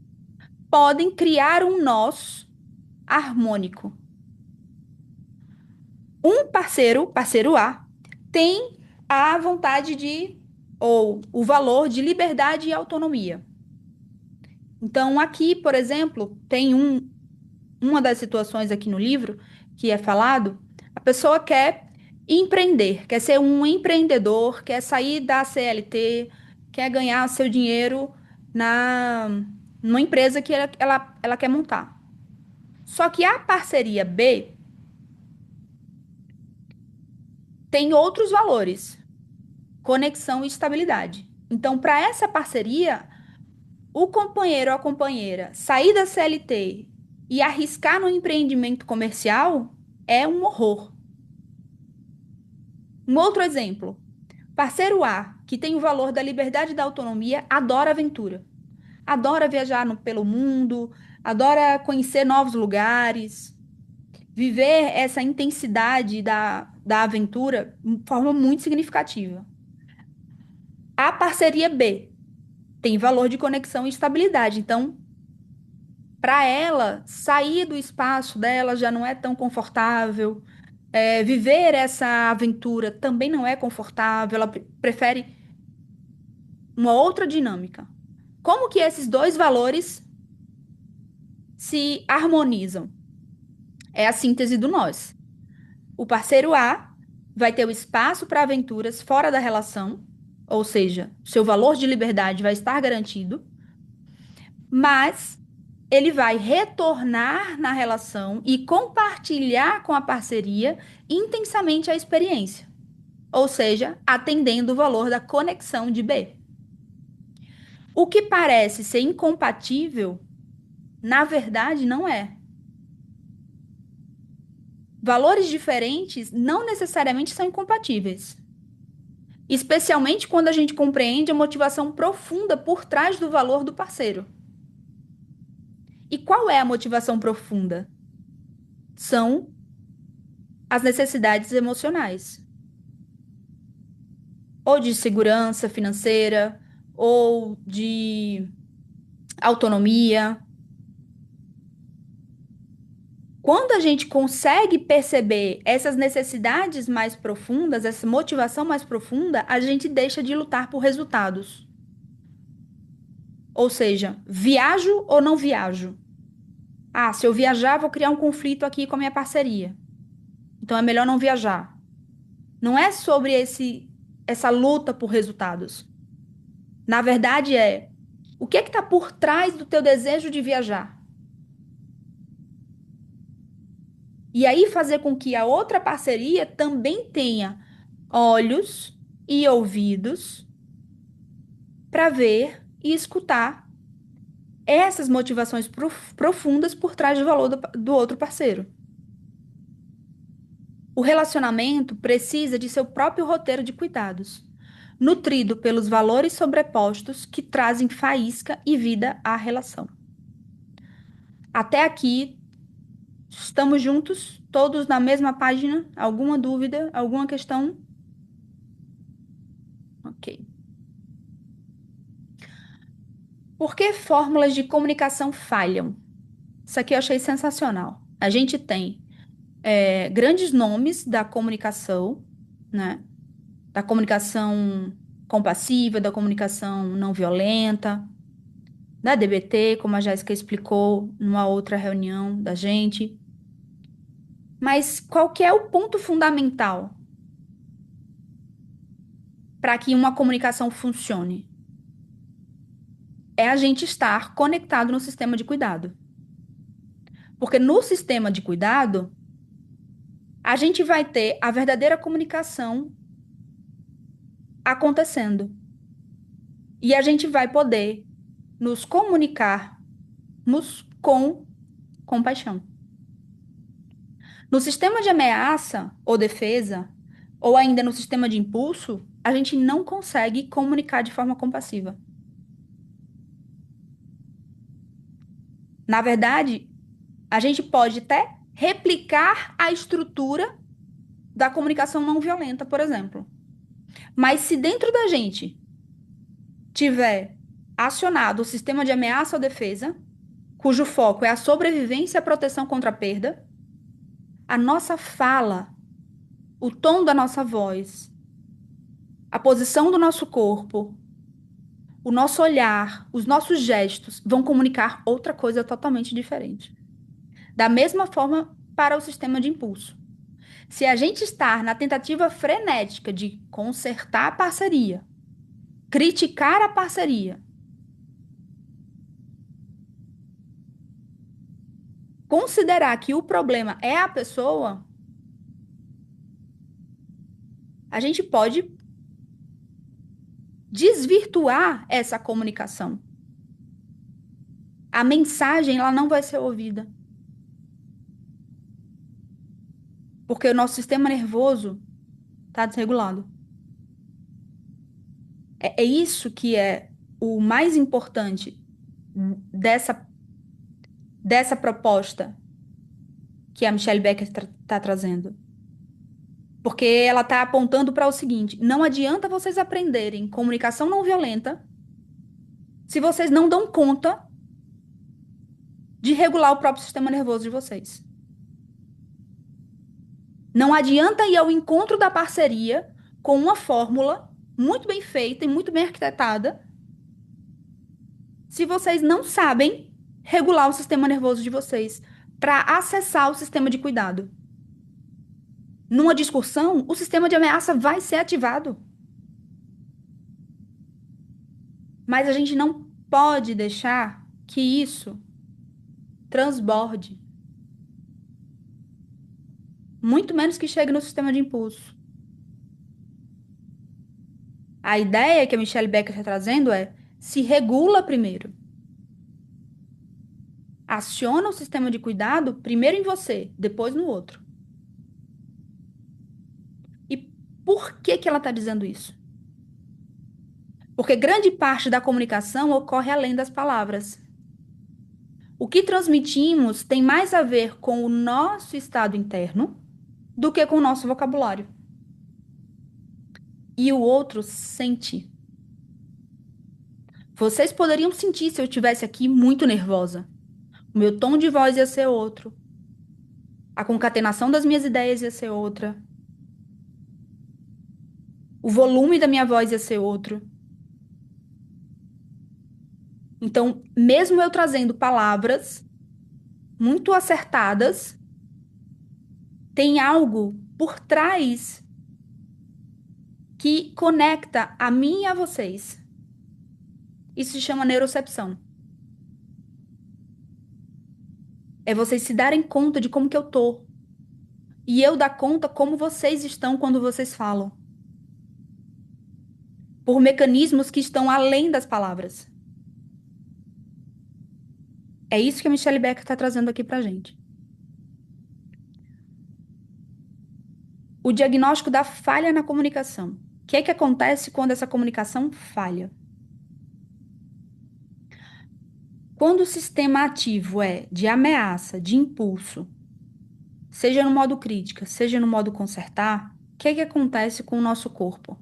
podem criar um nós harmônico. Um parceiro, parceiro A, tem a vontade de, ou o valor de liberdade e autonomia. Então, aqui, por exemplo, tem uma das situações aqui no livro que é falado, a pessoa quer empreender, quer ser um empreendedor, quer sair da CLT, quer ganhar seu dinheiro na numa empresa que ela quer montar. Só que a parceria B tem outros valores, conexão e estabilidade. Então, para essa parceria, o companheiro ou a companheira sair da CLT e arriscar no empreendimento comercial é um horror. Um outro exemplo, parceiro A, que tem o valor da liberdade e da autonomia, adora aventura. Adora viajar pelo mundo, adora conhecer novos lugares, viver essa intensidade da aventura de forma muito significativa. A parceria B tem valor de conexão e estabilidade. Então, para ela, sair do espaço dela já não é tão confortável. Viver essa aventura também não é confortável. Ela prefere uma outra dinâmica. Como que esses dois valores se harmonizam? É a síntese do nós. O parceiro A vai ter o espaço para aventuras fora da relação, ou seja, seu valor de liberdade vai estar garantido, mas ele vai retornar na relação e compartilhar com a parceria intensamente a experiência, ou seja, atendendo o valor da conexão de B. O que parece ser incompatível, na verdade, não é. Valores diferentes não necessariamente são incompatíveis, especialmente quando a gente compreende a motivação profunda por trás do valor do parceiro. E qual é a motivação profunda? São as necessidades emocionais, ou de segurança financeira, ou de autonomia. Quando a gente consegue perceber essas necessidades mais profundas, essa motivação mais profunda, a gente deixa de lutar por resultados. Ou seja, viajo ou não viajo? Ah, se eu viajar, vou criar um conflito aqui com a minha parceria. Então é melhor não viajar. Não é sobre essa luta por resultados. Na verdade, o que está por trás do teu desejo de viajar? E aí fazer com que a outra parceria também tenha olhos e ouvidos para ver e escutar essas motivações profundas por trás do valor do outro parceiro. O relacionamento precisa de seu próprio roteiro de cuidados, nutrido pelos valores sobrepostos que trazem faísca e vida à relação. Até aqui, estamos juntos, todos na mesma página? Alguma dúvida? Alguma questão? Ok. Por que fórmulas de comunicação falham? Isso aqui eu achei sensacional. A gente tem grandes nomes da comunicação, né? Da comunicação compassiva, da comunicação não violenta, da DBT, como a Jéssica explicou numa outra reunião da gente. Mas qual que é o ponto fundamental para que uma comunicação funcione? É a gente estar conectado no sistema de cuidado. Porque no sistema de cuidado, a gente vai ter a verdadeira comunicação acontecendo. E a gente vai poder nos comunicarmos com compaixão. No sistema de ameaça ou defesa, ou ainda no sistema de impulso, a gente não consegue comunicar de forma compassiva. Na verdade, a gente pode até replicar a estrutura da comunicação não violenta, por exemplo. Mas se dentro da gente tiver acionado o sistema de ameaça ou defesa, cujo foco é a sobrevivência e a proteção contra a perda, a nossa fala, o tom da nossa voz, a posição do nosso corpo, o nosso olhar, os nossos gestos vão comunicar outra coisa totalmente diferente. Da mesma forma para o sistema de impulso. Se a gente estar na tentativa frenética de consertar a parceria, criticar a parceria, considerar que o problema é a pessoa, a gente pode desvirtuar essa comunicação. A mensagem ela não vai ser ouvida. Porque o nosso sistema nervoso está desregulado. É isso que é o mais importante dessa proposta que a Michelle Becker está trazendo. Porque ela está apontando para o seguinte: não adianta vocês aprenderem comunicação não violenta se vocês não dão conta de regular o próprio sistema nervoso de vocês. Não adianta ir ao encontro da parceria com uma fórmula muito bem feita e muito bem arquitetada se vocês não sabem regular o sistema nervoso de vocês para acessar o sistema de cuidado. Numa discussão, o sistema de ameaça vai ser ativado. Mas a gente não pode deixar que isso transborde, muito menos que chegue no sistema de impulso. A ideia que a Michelle Becker está trazendo é: se regula primeiro. Aciona o sistema de cuidado primeiro em você, depois no outro. E por que que ela está dizendo isso? Porque grande parte da comunicação ocorre além das palavras. O que transmitimos tem mais a ver com o nosso estado interno do que com o nosso vocabulário. E o outro sente. Vocês poderiam sentir se eu estivesse aqui muito nervosa. O meu tom de voz ia ser outro. A concatenação das minhas ideias ia ser outra. O volume da minha voz ia ser outro. Então, mesmo eu trazendo palavras muito acertadas, tem algo por trás que conecta a mim e a vocês. Isso se chama neurocepção. É vocês se darem conta de como que eu tô. E eu dar conta como vocês estão quando vocês falam. Por mecanismos que estão além das palavras. É isso que a Michelle Becker está trazendo aqui pra gente. O diagnóstico da falha na comunicação. O que é que acontece quando essa comunicação falha? Quando o sistema ativo é de ameaça, de impulso, seja no modo crítica, seja no modo consertar, o que é que acontece com o nosso corpo?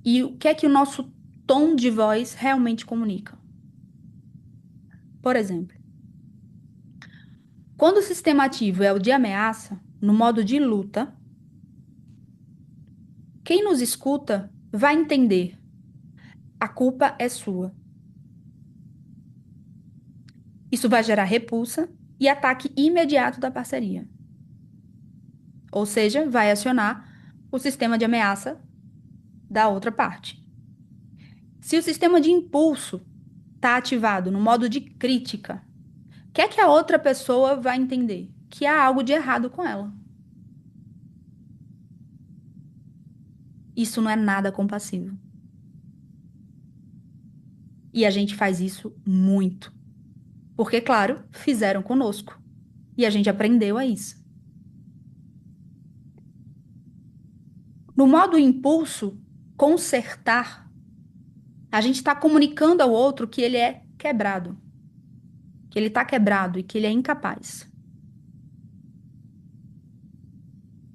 E o que é que o nosso tom de voz realmente comunica? Por exemplo, quando o sistema ativo é o de ameaça, no modo de luta, quem nos escuta vai entender: a culpa é sua. Isso vai gerar repulsa e ataque imediato da parceria. Ou seja, vai acionar o sistema de ameaça da outra parte. Se o sistema de impulso está ativado no modo de crítica, o que é que a outra pessoa vai entender? Que há algo de errado com ela. Isso não é nada compassivo. E a gente faz isso muito. Porque, claro, fizeram conosco. E a gente aprendeu a isso. No modo impulso, consertar, a gente está comunicando ao outro que ele é quebrado. Que ele está quebrado e que ele é incapaz.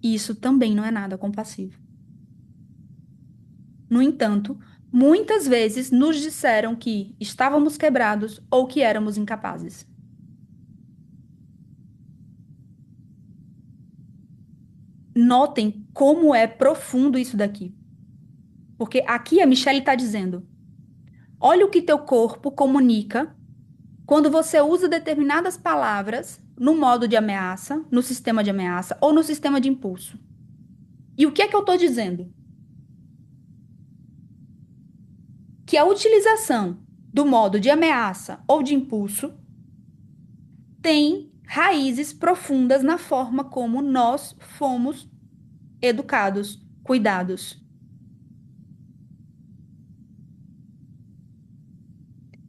E isso também não é nada compassivo. No entanto, muitas vezes nos disseram que estávamos quebrados ou que éramos incapazes. Notem como é profundo isso daqui. Porque aqui a Michelle está dizendo: olha o que teu corpo comunica quando você usa determinadas palavras no modo de ameaça, no sistema de ameaça ou no sistema de impulso. E o que é que eu estou dizendo? Que a utilização do modo de ameaça ou de impulso tem raízes profundas na forma como nós fomos educados, cuidados.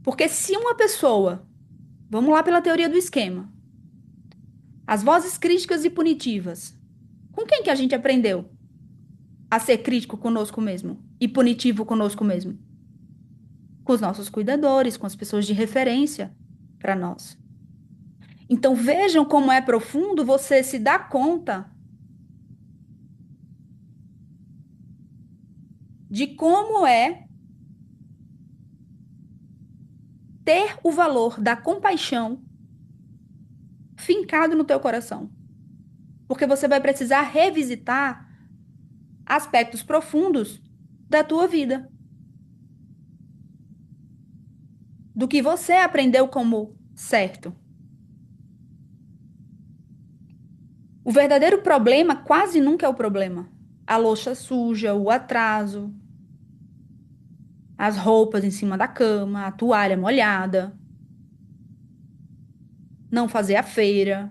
Porque se uma pessoa, vamos lá pela teoria do esquema, as vozes críticas e punitivas, com quem que a gente aprendeu a ser crítico conosco mesmo e punitivo conosco mesmo? Com os nossos cuidadores, com as pessoas de referência para nós. Então vejam como é profundo você se dar conta de como é ter o valor da compaixão fincado no teu coração. Porque você vai precisar revisitar aspectos profundos da tua vida. Do que você aprendeu como certo. O verdadeiro problema quase nunca é o problema. A louça suja, o atraso. as roupas em cima da cama, a toalha molhada, não fazer a feira,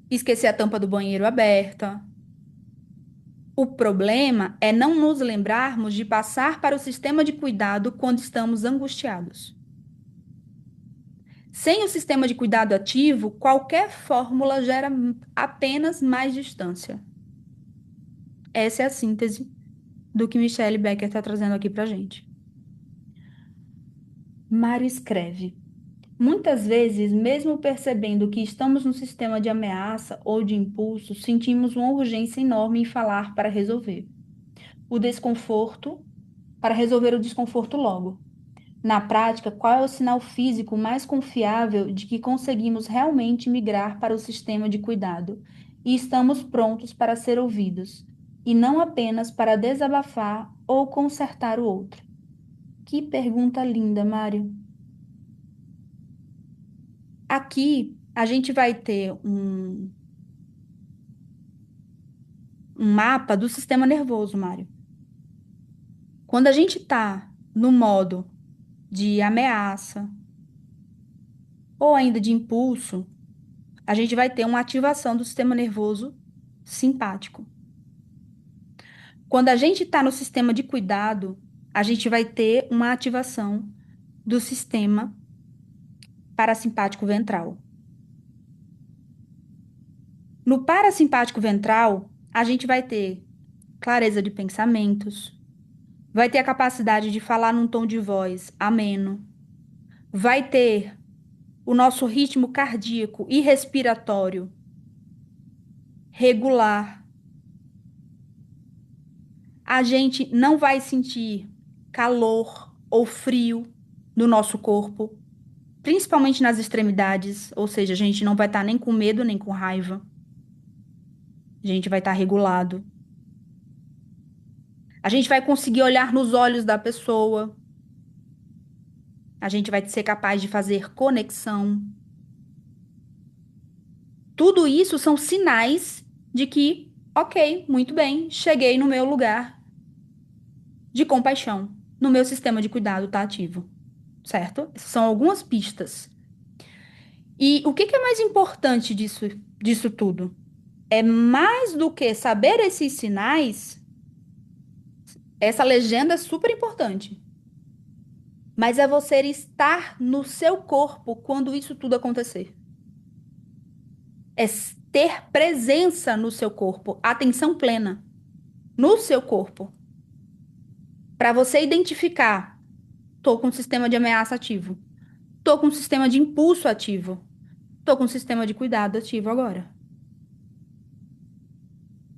esquecer a tampa do banheiro aberta. O problema é não nos lembrarmos de passar para o sistema de cuidado quando estamos angustiados. Sem o sistema de cuidado ativo, qualquer fórmula gera apenas mais distância. Essa é a síntese do que Michelle Becker está trazendo aqui para gente. Mário escreve: muitas vezes, mesmo percebendo que estamos num sistema de ameaça ou de impulso, sentimos uma urgência enorme em falar para resolver o desconforto, para resolver o desconforto logo. Na prática, qual é o sinal físico mais confiável de que conseguimos realmente migrar para o sistema de cuidado e estamos prontos para ser ouvidos, e não apenas para desabafar ou consertar o outro? Que pergunta linda, Mário. Aqui a gente vai ter um mapa do sistema nervoso, Mário. Quando a gente está no modo de ameaça ou ainda de impulso, a gente vai ter uma ativação do sistema nervoso simpático. Quando a gente está no sistema de cuidado, a gente vai ter uma ativação do sistema parasimpático ventral. No parasimpático ventral, a gente vai ter clareza de pensamentos, vai ter a capacidade de falar num tom de voz ameno, vai ter o nosso ritmo cardíaco e respiratório regular. A gente não vai sentir calor ou frio no nosso corpo, principalmente nas extremidades, ou seja, a gente não vai estar nem com medo nem com raiva. A gente vai estar regulado. A gente vai conseguir olhar nos olhos da pessoa. A gente vai ser capaz de fazer conexão. Tudo isso são sinais de que, ok, muito bem, cheguei no meu lugar de compaixão. No meu sistema de cuidado está ativo, certo? Essas são algumas pistas. E o que que é mais importante disso tudo? É mais do que saber esses sinais, essa legenda é super importante. Mas é você estar no seu corpo quando isso tudo acontecer. É ter presença no seu corpo, atenção plena no seu corpo. Para você identificar, tô com um sistema de ameaça ativo, tô com um sistema de impulso ativo, tô com um sistema de cuidado ativo agora.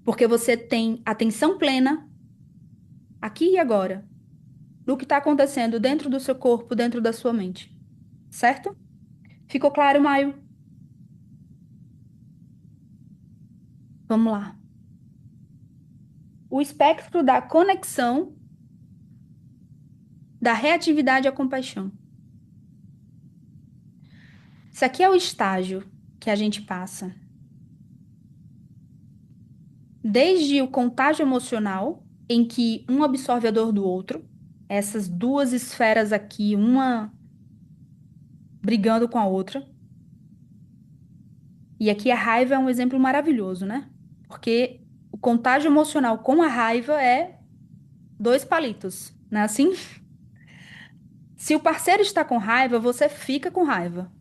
Porque você tem atenção plena aqui e agora no que está acontecendo dentro do seu corpo, dentro da sua mente. Certo? Ficou claro, Maio? Vamos lá. O espectro da conexão, da reatividade à compaixão. Isso aqui é o estágio que a gente passa. Desde o contágio emocional, em que um absorve a dor do outro, essas duas esferas aqui, uma brigando com a outra. E aqui a raiva é um exemplo maravilhoso, né? Porque o contágio emocional com a raiva é dois palitos, não é assim? Se o parceiro está com raiva, você fica com raiva.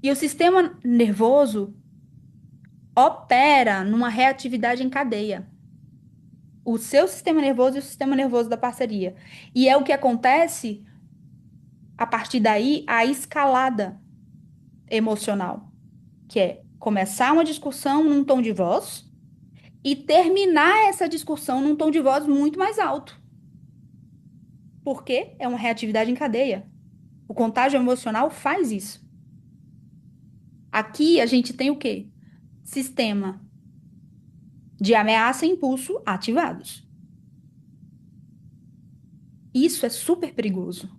E o sistema nervoso opera numa reatividade em cadeia. O seu sistema nervoso e o sistema nervoso da parceria. E é o que acontece a partir daí a escalada emocional, que é começar uma discussão num tom de voz e terminar essa discussão num tom de voz muito mais alto. Porque é uma reatividade em cadeia. O contágio emocional faz isso. Aqui a gente tem o quê? Sistema de ameaça e impulso ativados. Isso é super perigoso.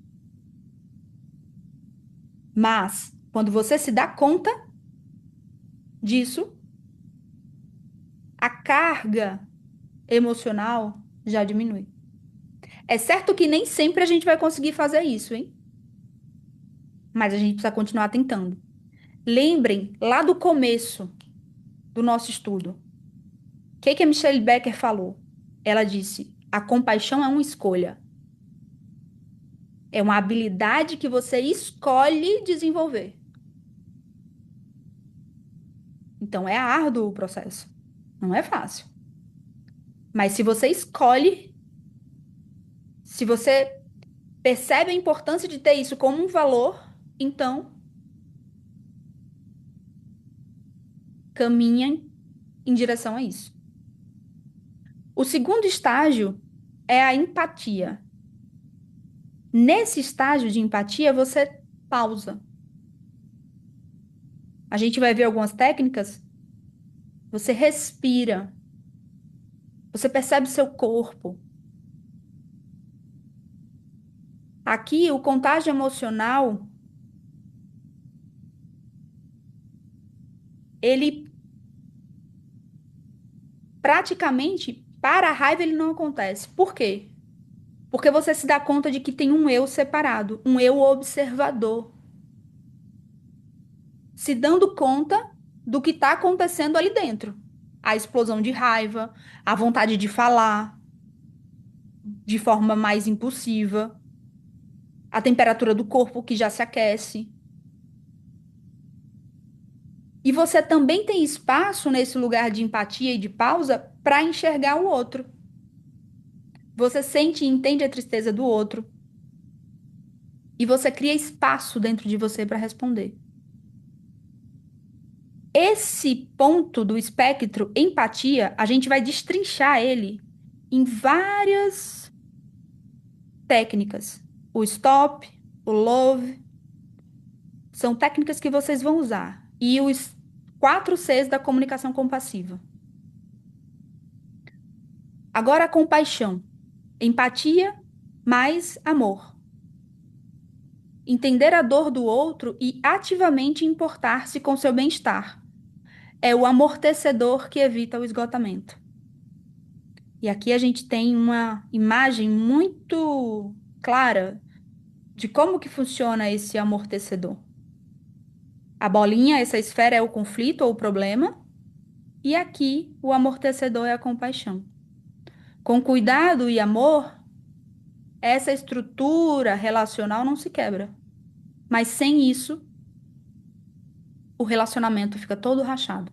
Mas, quando você se dá conta disso, a carga emocional já diminui. É certo que nem sempre a gente vai conseguir fazer isso, hein? Mas a gente precisa continuar tentando. Lembrem lá do começo do nosso estudo. O que a Michelle Becker falou? Ela disse: a compaixão é uma escolha. É uma habilidade que você escolhe desenvolver. Então é árduo o processo. Não é fácil. Mas se você escolhe, se você percebe a importância de ter isso como um valor, então caminha em direção a isso. O segundo estágio é a empatia. Nesse estágio de empatia, você pausa. A gente vai ver algumas técnicas. Você respira. Você percebe seu corpo. Aqui, o contágio emocional, ele praticamente, para a raiva, ele não acontece. Por quê? Porque você se dá conta de que tem um eu separado, um eu observador, se dando conta do que está acontecendo ali dentro. A explosão de raiva, a vontade de falar de forma mais impulsiva, a temperatura do corpo que já se aquece. E você também tem espaço nesse lugar de empatia e de pausa para enxergar o outro. Você sente e entende a tristeza do outro. E você cria espaço dentro de você para responder. Esse ponto do espectro empatia, a gente vai destrinchar ele em várias técnicas. O stop, o love, são técnicas que vocês vão usar. E os 4 Cs da comunicação compassiva. Agora a compaixão. Empatia mais amor. Entender a dor do outro e ativamente importar-se com seu bem-estar. É o amortecedor que evita o esgotamento. E aqui a gente tem uma imagem muito clara de como que funciona esse amortecedor. A bolinha, essa esfera é o conflito ou o problema, e aqui o amortecedor é a compaixão. Com cuidado e amor, essa estrutura relacional não se quebra. Mas sem isso, o relacionamento fica todo rachado.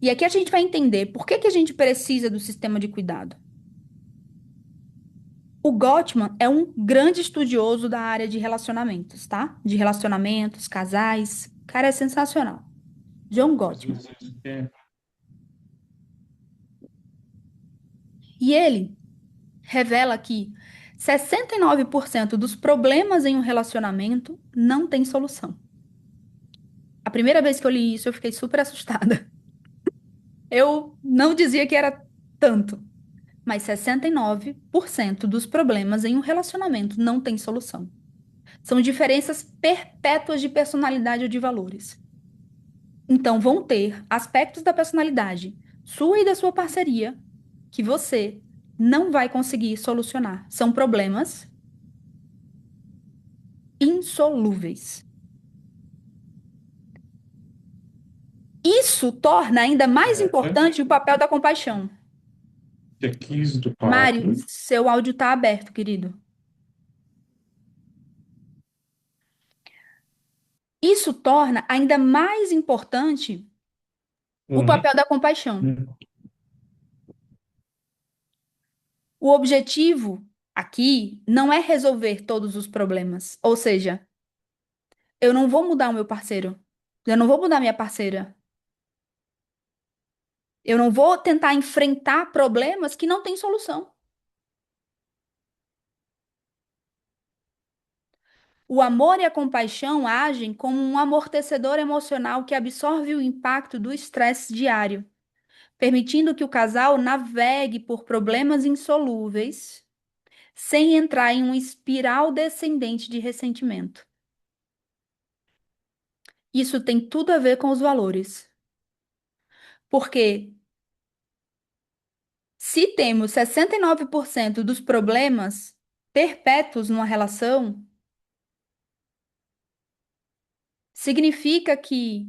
E aqui a gente vai entender por que que a gente precisa do sistema de cuidado. O Gottman é um grande estudioso da área de relacionamentos, tá? De relacionamentos, casais. O cara é sensacional. John Gottman. E ele revela que 69% dos problemas em um relacionamento não tem solução. A primeira vez que eu li isso, eu fiquei super assustada. Eu não dizia que era tanto, mas 69% dos problemas em um relacionamento não tem solução. São diferenças perpétuas de personalidade ou de valores. Então, vão ter aspectos da personalidade sua e da sua parceria que você não vai conseguir solucionar. São problemas insolúveis. Isso torna ainda mais importante o papel da compaixão. Dia 15 do 4. Mário, seu áudio está aberto, querido. Isso torna ainda mais importante o papel da compaixão. O objetivo aqui não é resolver todos os problemas. Ou seja, eu não vou mudar o meu parceiro. Eu não vou mudar minha parceira. Eu não vou tentar enfrentar problemas que não têm solução. O amor e a compaixão agem como um amortecedor emocional que absorve o impacto do estresse diário, permitindo que o casal navegue por problemas insolúveis sem entrar em uma espiral descendente de ressentimento. Isso tem tudo a ver com os valores. Porque Se temos 69% dos problemas perpétuos numa relação, significa que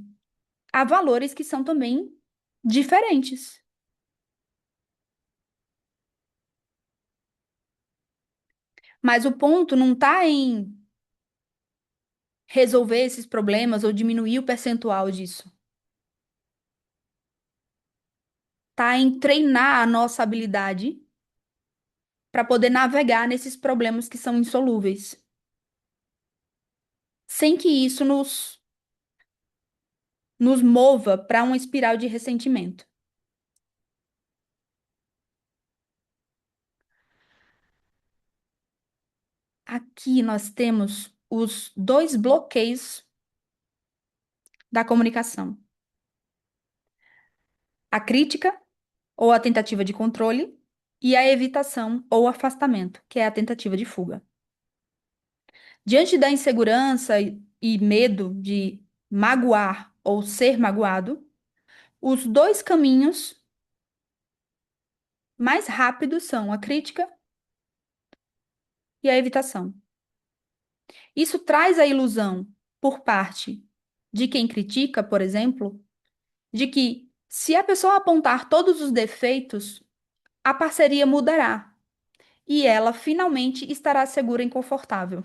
há valores que são também diferentes. Mas o ponto não está em resolver esses problemas ou diminuir o percentual disso. Está em treinar a nossa habilidade para poder navegar nesses problemas que são insolúveis, sem que isso nos mova para uma espiral de ressentimento. Aqui nós temos os dois bloqueios da comunicação: a crítica, ou a tentativa de controle, e a evitação ou afastamento, que é a tentativa de fuga. Diante da insegurança e medo de magoar ou ser magoado, os dois caminhos mais rápidos são a crítica e a evitação. Isso traz a ilusão, por parte de quem critica, por exemplo, de que se a pessoa apontar todos os defeitos, a parceria mudará e ela finalmente estará segura e confortável.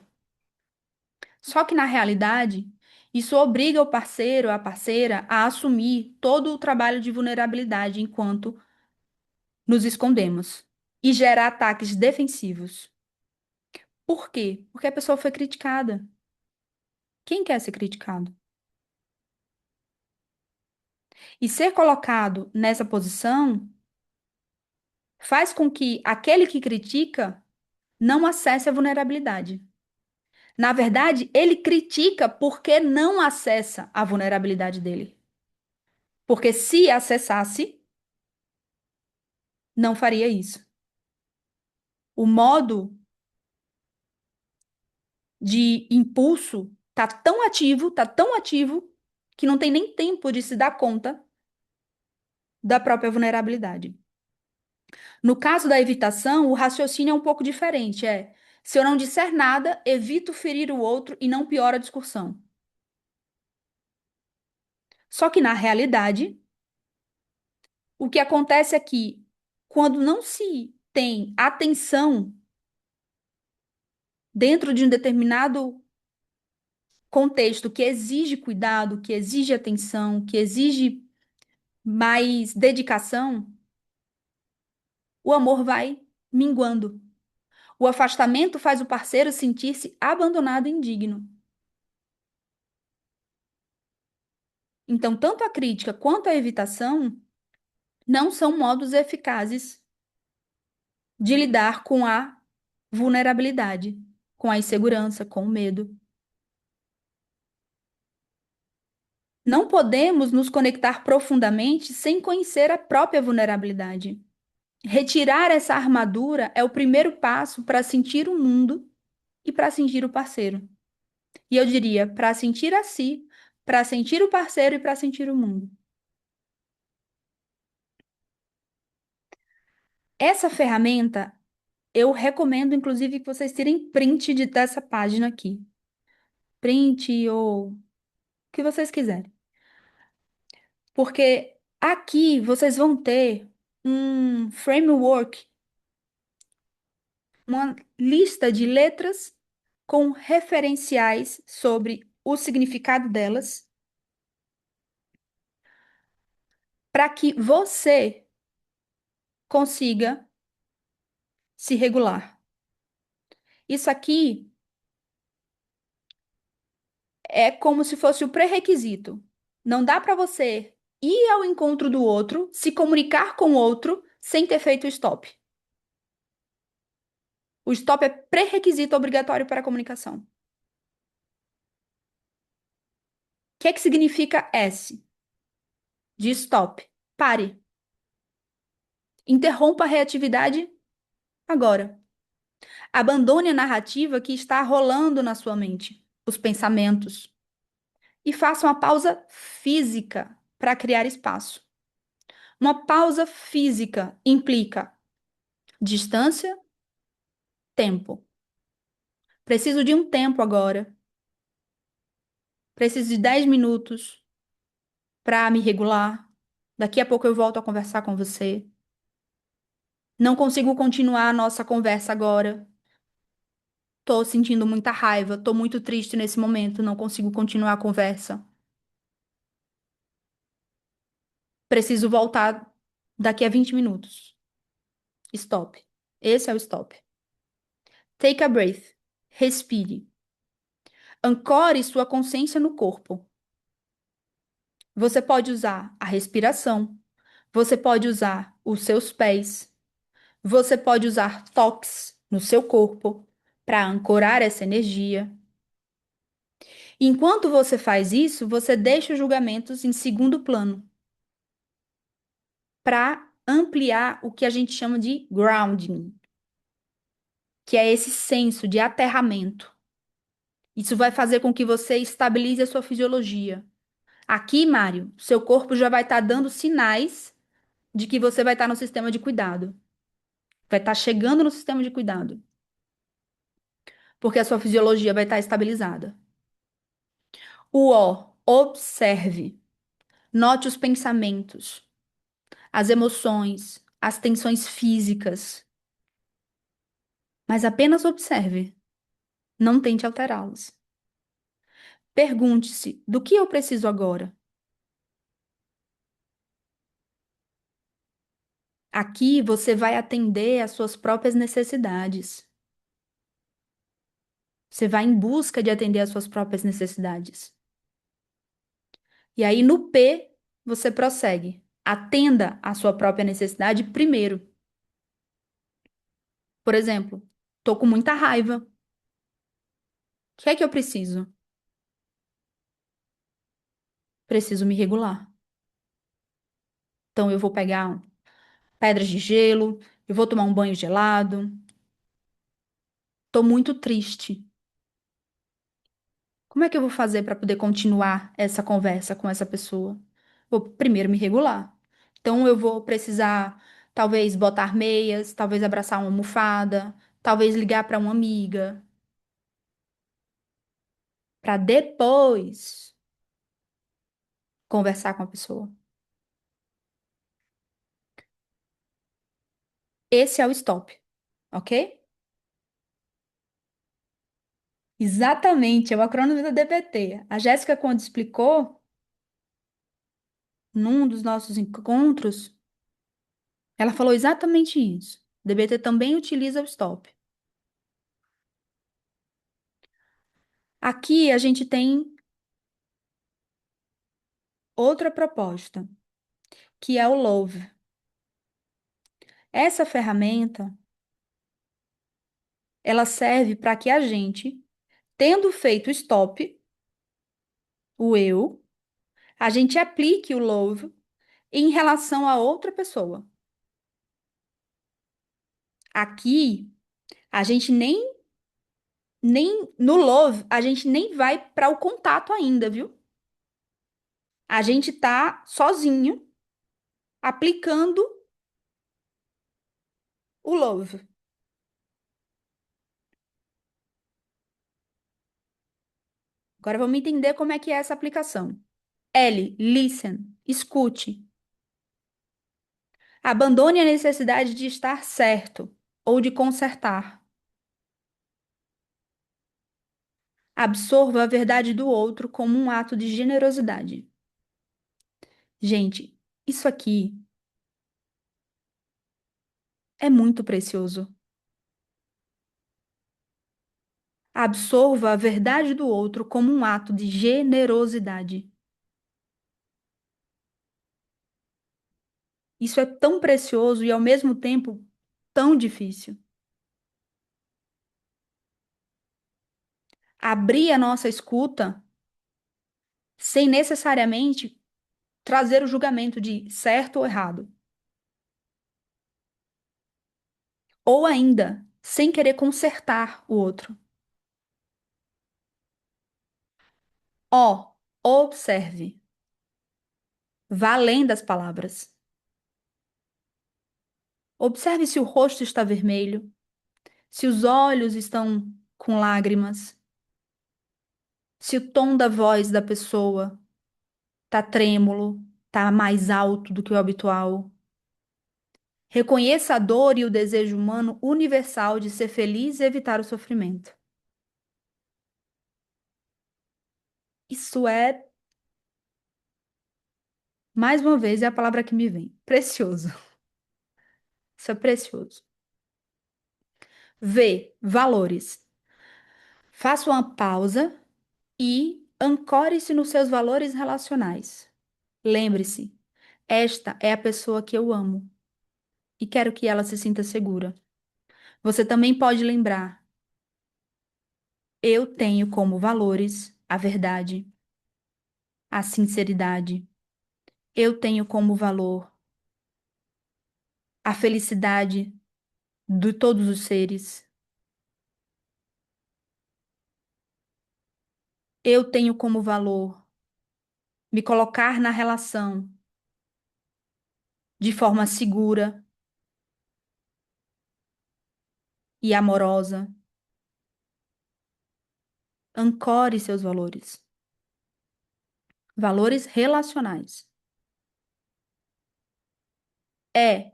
Só que na realidade, isso obriga o parceiro, a parceira, a assumir todo o trabalho de vulnerabilidade enquanto nos escondemos e gera ataques defensivos. Por quê? Porque a pessoa foi criticada. Quem quer ser criticado? E ser colocado nessa posição faz com que aquele que critica não acesse a vulnerabilidade. Na verdade, ele critica porque não acessa a vulnerabilidade dele. Porque se acessasse, não faria isso. O modo de impulso tá tão ativo, que não tem nem tempo de se dar conta da própria vulnerabilidade. No caso da evitação, o raciocínio é um pouco diferente. Se eu não disser nada, evito ferir o outro e não piora a discussão. Só que na realidade, o que acontece é que quando não se tem atenção dentro de um determinado contexto que exige cuidado, que exige atenção, que exige mais dedicação, o amor vai minguando. O afastamento faz o parceiro sentir-se abandonado e indigno. Então, tanto a crítica quanto a evitação não são modos eficazes de lidar com a vulnerabilidade, com a insegurança, com o medo. Não podemos nos conectar profundamente sem conhecer a própria vulnerabilidade. Retirar essa armadura é o primeiro passo para sentir o mundo e para sentir o parceiro. E eu diria, para sentir a si, para sentir o parceiro e para sentir o mundo. Essa ferramenta, eu recomendo, inclusive, que vocês tirem print dessa página aqui. Print ou o que vocês quiserem. Porque aqui vocês vão ter um framework, uma lista de letras com referenciais sobre o significado delas, para que você consiga se regular. Isso aqui é como se fosse o pré-requisito. Não dá para você ir ao encontro do outro, se comunicar com o outro, sem ter feito o stop. O stop é pré-requisito obrigatório para a comunicação. O que é que significa S? De stop. Pare. Interrompa a reatividade agora. Abandone a narrativa que está rolando na sua mente, os pensamentos, e faça uma pausa física para criar espaço. Uma pausa física implica Distância, tempo. Preciso de um tempo agora. Preciso de 10 minutos para me regular. Daqui a pouco eu volto a conversar com você. Não consigo continuar a nossa conversa agora. Tô sentindo muita raiva, tô muito triste nesse momento, não consigo continuar a conversa. Preciso voltar daqui a 20 minutos. Stop. Esse é o stop. Take a breath. Respire. Ancore sua consciência no corpo. Você pode usar a respiração. Você pode usar os seus pés. Você pode usar toques no seu corpo para ancorar essa energia. Enquanto você faz isso, você deixa os julgamentos em segundo plano para ampliar o que a gente chama de grounding, que é esse senso de aterramento. Isso vai fazer com que você estabilize a sua fisiologia. Aqui, Mário, seu corpo já vai estar dando sinais de que você vai estar no sistema de cuidado. Vai estar chegando no sistema de cuidado, porque a sua fisiologia vai estar estabilizada. O O, observe. Note os pensamentos, as emoções, as tensões físicas, mas apenas observe. Não tente alterá-los. Pergunte-se: do que eu preciso agora? Aqui você vai atender às suas próprias necessidades. Você vai em busca de atender às suas próprias necessidades. E aí no P você prossegue. Atenda à sua própria necessidade primeiro. Por exemplo, tô com muita raiva. O que é que eu preciso? Preciso me regular. Então eu vou pegar pedras de gelo, eu vou tomar um banho gelado. Tô muito triste. Como é que eu vou fazer para poder continuar essa conversa com essa pessoa? Vou primeiro me regular. Então eu vou precisar talvez botar meias, talvez abraçar uma almofada, talvez ligar para uma amiga, para depois conversar com a pessoa. Esse é o stop, ok? Exatamente, é o acrônimo da DBT. A Jéssica, quando explicou num dos nossos encontros, ela falou exatamente isso. DBT também utiliza o stop. Aqui a gente tem outra proposta, que é o Love. Essa ferramenta, ela serve para que a gente, tendo feito o stop, o eu, a gente aplique o Love em relação a outra pessoa. Aqui, a gente nem no Love, a gente nem vai para o contato ainda, viu? A gente tá sozinho aplicando o Love. Agora vamos entender como é que é essa aplicação. L, listen, escute. Abandone a necessidade de estar certo ou de consertar. Absorva a verdade do outro como um ato de generosidade. Gente, isso aqui é muito precioso. Absorva a verdade do outro como um ato de generosidade. Isso é tão precioso e, ao mesmo tempo, tão difícil. Abrir a nossa escuta sem necessariamente trazer o julgamento de certo ou errado. Ou ainda, sem querer consertar o outro. Ó, observe. Vá além das palavras. Observe se o rosto está vermelho, se os olhos estão com lágrimas, se o tom da voz da pessoa está trêmulo, está mais alto do que o habitual. Reconheça a dor e o desejo humano universal de ser feliz e evitar o sofrimento. Isso é, mais uma vez, é a palavra que me vem. Precioso. Isso é precioso. V. Valores. Faça uma pausa e ancore-se nos seus valores relacionais. Lembre-se, esta é a pessoa que eu amo e quero que ela se sinta segura. Você também pode lembrar, eu tenho como valores a verdade, a sinceridade. Eu tenho como valor a felicidade de todos os seres. Eu tenho como valor me colocar na relação de forma segura e amorosa. Ancore seus valores. Valores relacionais.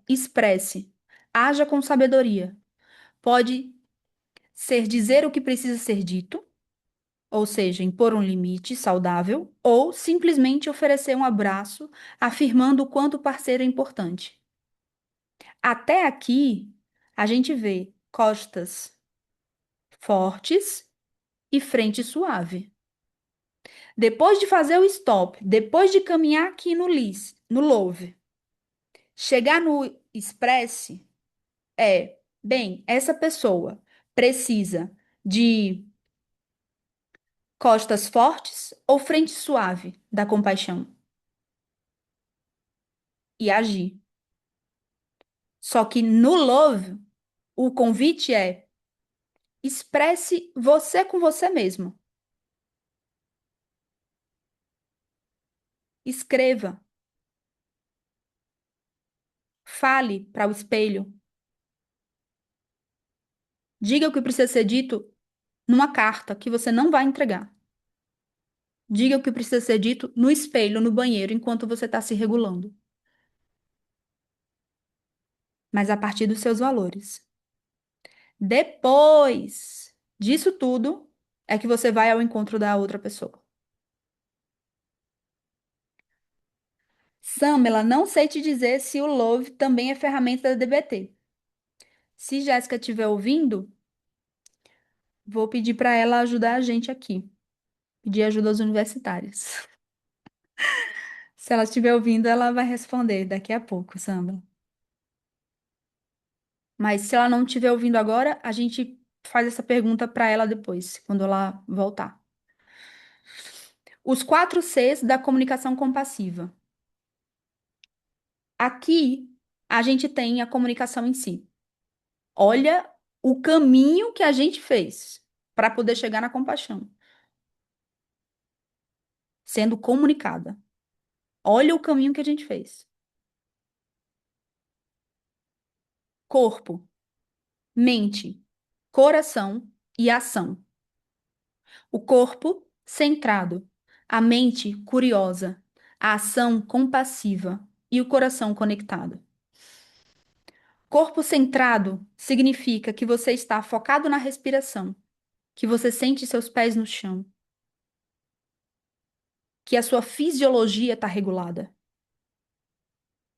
Expresse. Haja com sabedoria. Pode ser dizer o que precisa ser dito, ou seja, impor um limite saudável, ou simplesmente oferecer um abraço, afirmando o quanto o parceiro é importante. Até aqui, a gente vê costas fortes e frente suave. Depois de fazer o stop, depois de caminhar aqui no love, chegar no express bem, essa pessoa precisa de costas fortes ou frente suave da compaixão e agir. Só que no love, o convite é expresse você com você mesmo. Escreva, fale para o espelho. Diga o que precisa ser dito numa carta que você não vai entregar. Diga o que precisa ser dito no espelho, no banheiro, enquanto você está se regulando. Mas a partir dos seus valores. Depois disso tudo, é que você vai ao encontro da outra pessoa. Samela, não sei te dizer se o Love também é ferramenta da DBT. Se Jéssica estiver ouvindo, vou pedir para ela ajudar a gente aqui. Pedir ajuda aos universitários. Se ela estiver ouvindo, ela vai responder daqui a pouco, Samela. Mas se ela não estiver ouvindo agora, a gente faz essa pergunta para ela depois, quando ela voltar. Os 4 Cs da comunicação compassiva. Aqui, a gente tem a comunicação em si. Olha o caminho que a gente fez para poder chegar na compaixão. Sendo comunicada. Olha o caminho que a gente fez. Corpo, mente, coração e ação. O corpo centrado, a mente curiosa, a ação compassiva e o coração conectado. Corpo centrado significa que você está focado na respiração, que você sente seus pés no chão, que a sua fisiologia está regulada,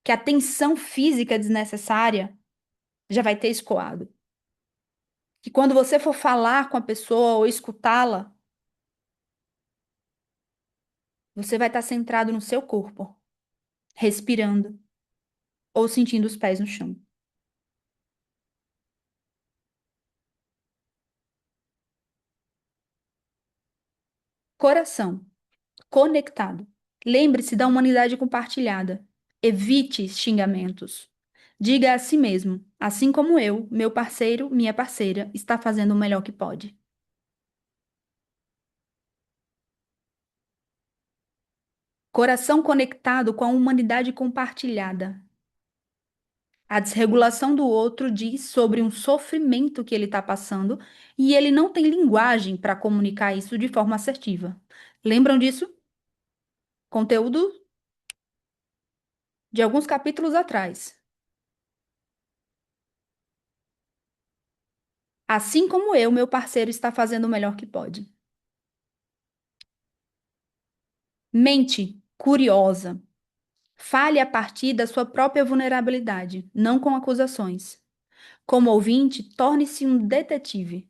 que a tensão física desnecessária já vai ter escoado. Que quando você for falar com a pessoa ou escutá-la, você vai estar centrado no seu corpo, respirando ou sentindo os pés no chão. Coração, conectado. Lembre-se da humanidade compartilhada. Evite xingamentos. Diga a si mesmo, assim como eu, meu parceiro, minha parceira, está fazendo o melhor que pode. Coração conectado com a humanidade compartilhada. A desregulação do outro diz sobre um sofrimento que ele está passando e ele não tem linguagem para comunicar isso de forma assertiva. Lembram disso? Conteúdo de alguns capítulos atrás. Assim como eu, meu parceiro está fazendo o melhor que pode. Mente curiosa. Fale a partir da sua própria vulnerabilidade, não com acusações. Como ouvinte, torne-se um detetive,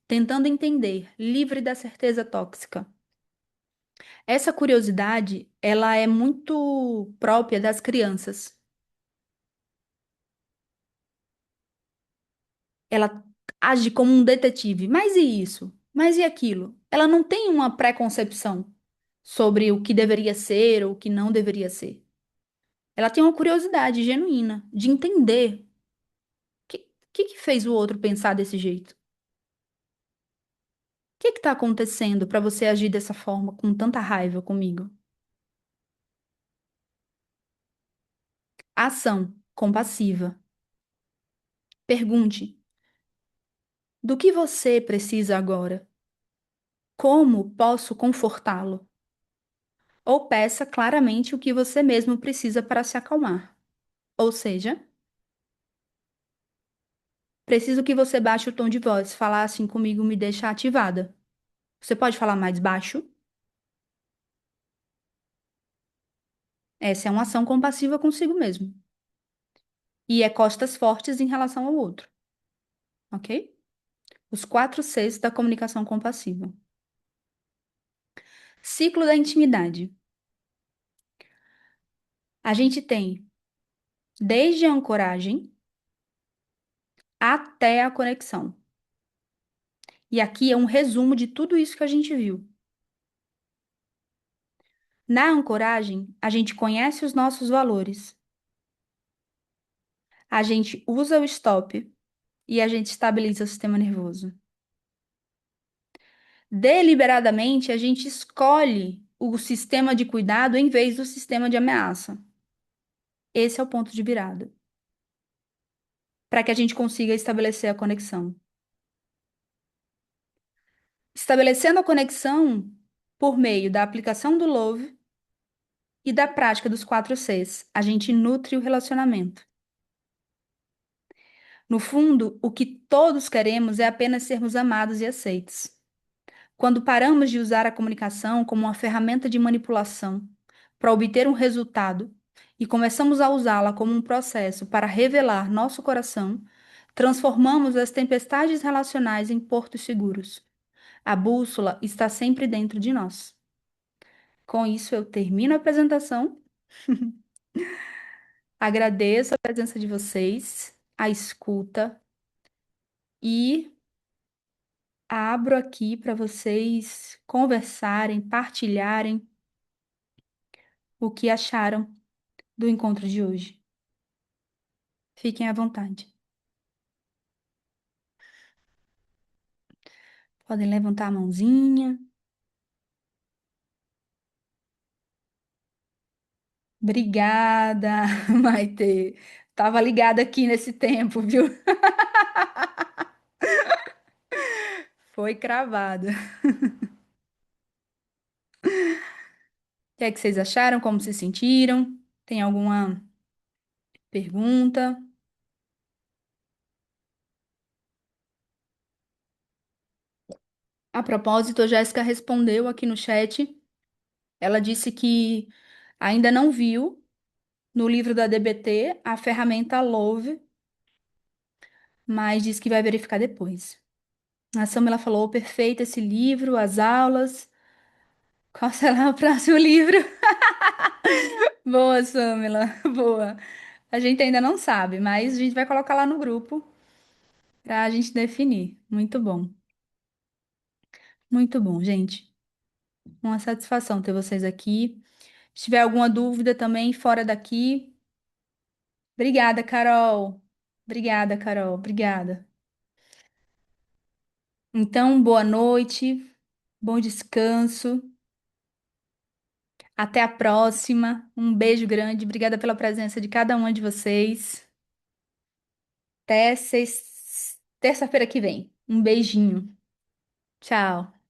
tentando entender, livre da certeza tóxica. Essa curiosidade, ela é muito própria das crianças. Ela age como um detetive. Mas e isso? Mas e aquilo? Ela não tem uma preconcepção sobre o que deveria ser ou o que não deveria ser. Ela tem uma curiosidade genuína de entender o que fez o outro pensar desse jeito. O que está acontecendo para você agir dessa forma, com tanta raiva comigo? Ação compassiva. Pergunte: do que você precisa agora? Como posso confortá-lo? Ou peça claramente o que você mesmo precisa para se acalmar. Ou seja, preciso que você baixe o tom de voz. Falar assim comigo me deixa ativada. Você pode falar mais baixo? Essa é uma ação compassiva consigo mesmo. E é costas fortes em relação ao outro, ok? Os 4 Cs da comunicação compassiva. Ciclo da intimidade. A gente tem desde a ancoragem até a conexão. E aqui é um resumo de tudo isso que a gente viu. Na ancoragem, a gente conhece os nossos valores, a gente usa o stop e a gente estabiliza o sistema nervoso. Deliberadamente, a gente escolhe o sistema de cuidado em vez do sistema de ameaça. Esse é o ponto de virada, para que a gente consiga estabelecer a conexão. Estabelecendo a conexão por meio da aplicação do Love e da prática dos 4 Cs, a gente nutre o relacionamento. No fundo, o que todos queremos é apenas sermos amados e aceitos. Quando paramos de usar a comunicação como uma ferramenta de manipulação para obter um resultado e começamos a usá-la como um processo para revelar nosso coração, transformamos as tempestades relacionais em portos seguros. A bússola está sempre dentro de nós. Com isso, eu termino a apresentação. Agradeço a presença de vocês, a escuta e abro aqui para vocês conversarem, partilharem o que acharam do encontro de hoje. Fiquem à vontade. Podem levantar a mãozinha. Obrigada, Maitê. Tava ligada aqui nesse tempo, viu? Foi cravada. O que é que vocês acharam? Como se sentiram? Tem alguma pergunta? A propósito, a Jéssica respondeu aqui no chat. Ela disse que ainda não viu no livro da DBT a ferramenta Love, mas disse que vai verificar depois. A Samela falou: perfeito esse livro, as aulas. Qual será o próximo livro? Boa, Samela, boa. A gente ainda não sabe, mas a gente vai colocar lá no grupo para a gente definir. Muito bom, gente. Uma satisfação ter vocês aqui. Se tiver alguma dúvida também fora daqui, obrigada, Carol. Obrigada, Carol. Obrigada. Então, boa noite, bom descanso. Até a próxima. Um beijo grande. Obrigada pela presença de cada uma de vocês. até terça-feira que vem. Um beijinho. Tchau.